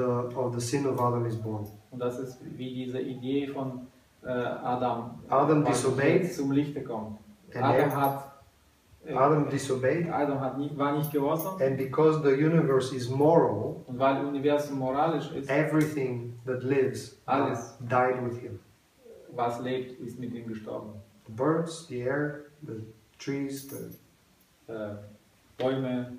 the sin of Adam is born. Und das ist wie diese Idee von Adam disobeyed. zum Lichte kommt. And Adam disobeyed. War nicht gehorsam. And because the universe is moral, Und weil das Universum moralisch ist, everything that lives Alles. died with him. was lebt, ist mit ihm gestorben. The birds, the air, the trees, Bäume,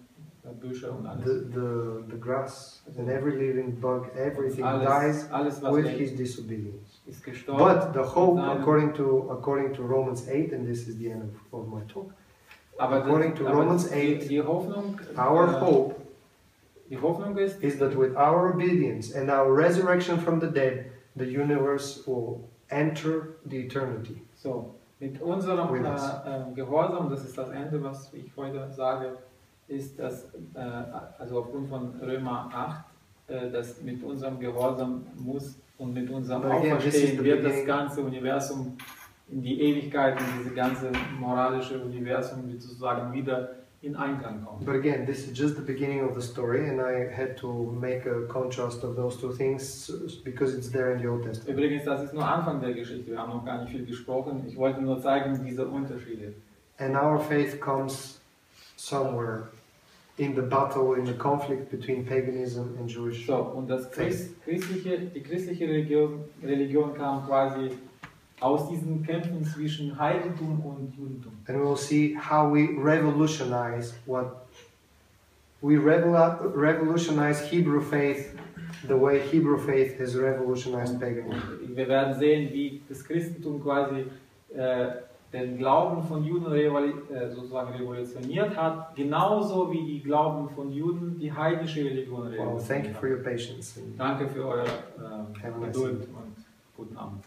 Büsche und alles. the grass, and every living bug, everything Alles, dies was with lebt, his disobedience. ist gestorben. But the hope, Nein. according to Romans 8, and this is the end of my talk, Aber according to Romans 8, die Hoffnung, our hope die Hoffnung ist, is that with our obedience and our resurrection from the dead, the universe will enter the eternity. so, mit unserem With us. Gehorsam, das ist das Ende, was ich heute sage, ist, dass, also aufgrund von Römer 8, dass mit unserem Gehorsam muss und mit unserem But again, this is Auferstehen the wird das beginning. ganze Universum in die Ewigkeit, in dieses ganze moralische Universum sozusagen wieder in Einklang kommen. But again, this is just the beginning of the story, and I had to make a contrast of those two things because it's there in the Old Testament. Übrigens, das ist nur Anfang der Geschichte, wir haben noch gar nicht viel gesprochen. Ich wollte nur zeigen, diese Unterschiede. And our faith comes somewhere in the battle, in the conflict between paganism and Jewish. So, und die christliche Religion kam quasi aus diesen Kämpfen zwischen Heidentum und Judentum. And we'll see how we revolutionize revolutionize Hebrew faith the way Hebrew faith has revolutionized paganism. Wir werden sehen, wie das Christentum quasi den Glauben von Juden sozusagen revolutioniert hat, genauso wie die Glauben von Juden die heidnische Religion Well, thank you revolutioniert for your patience. hat. Danke für eure Have a nice Geduld evening. und guten Abend.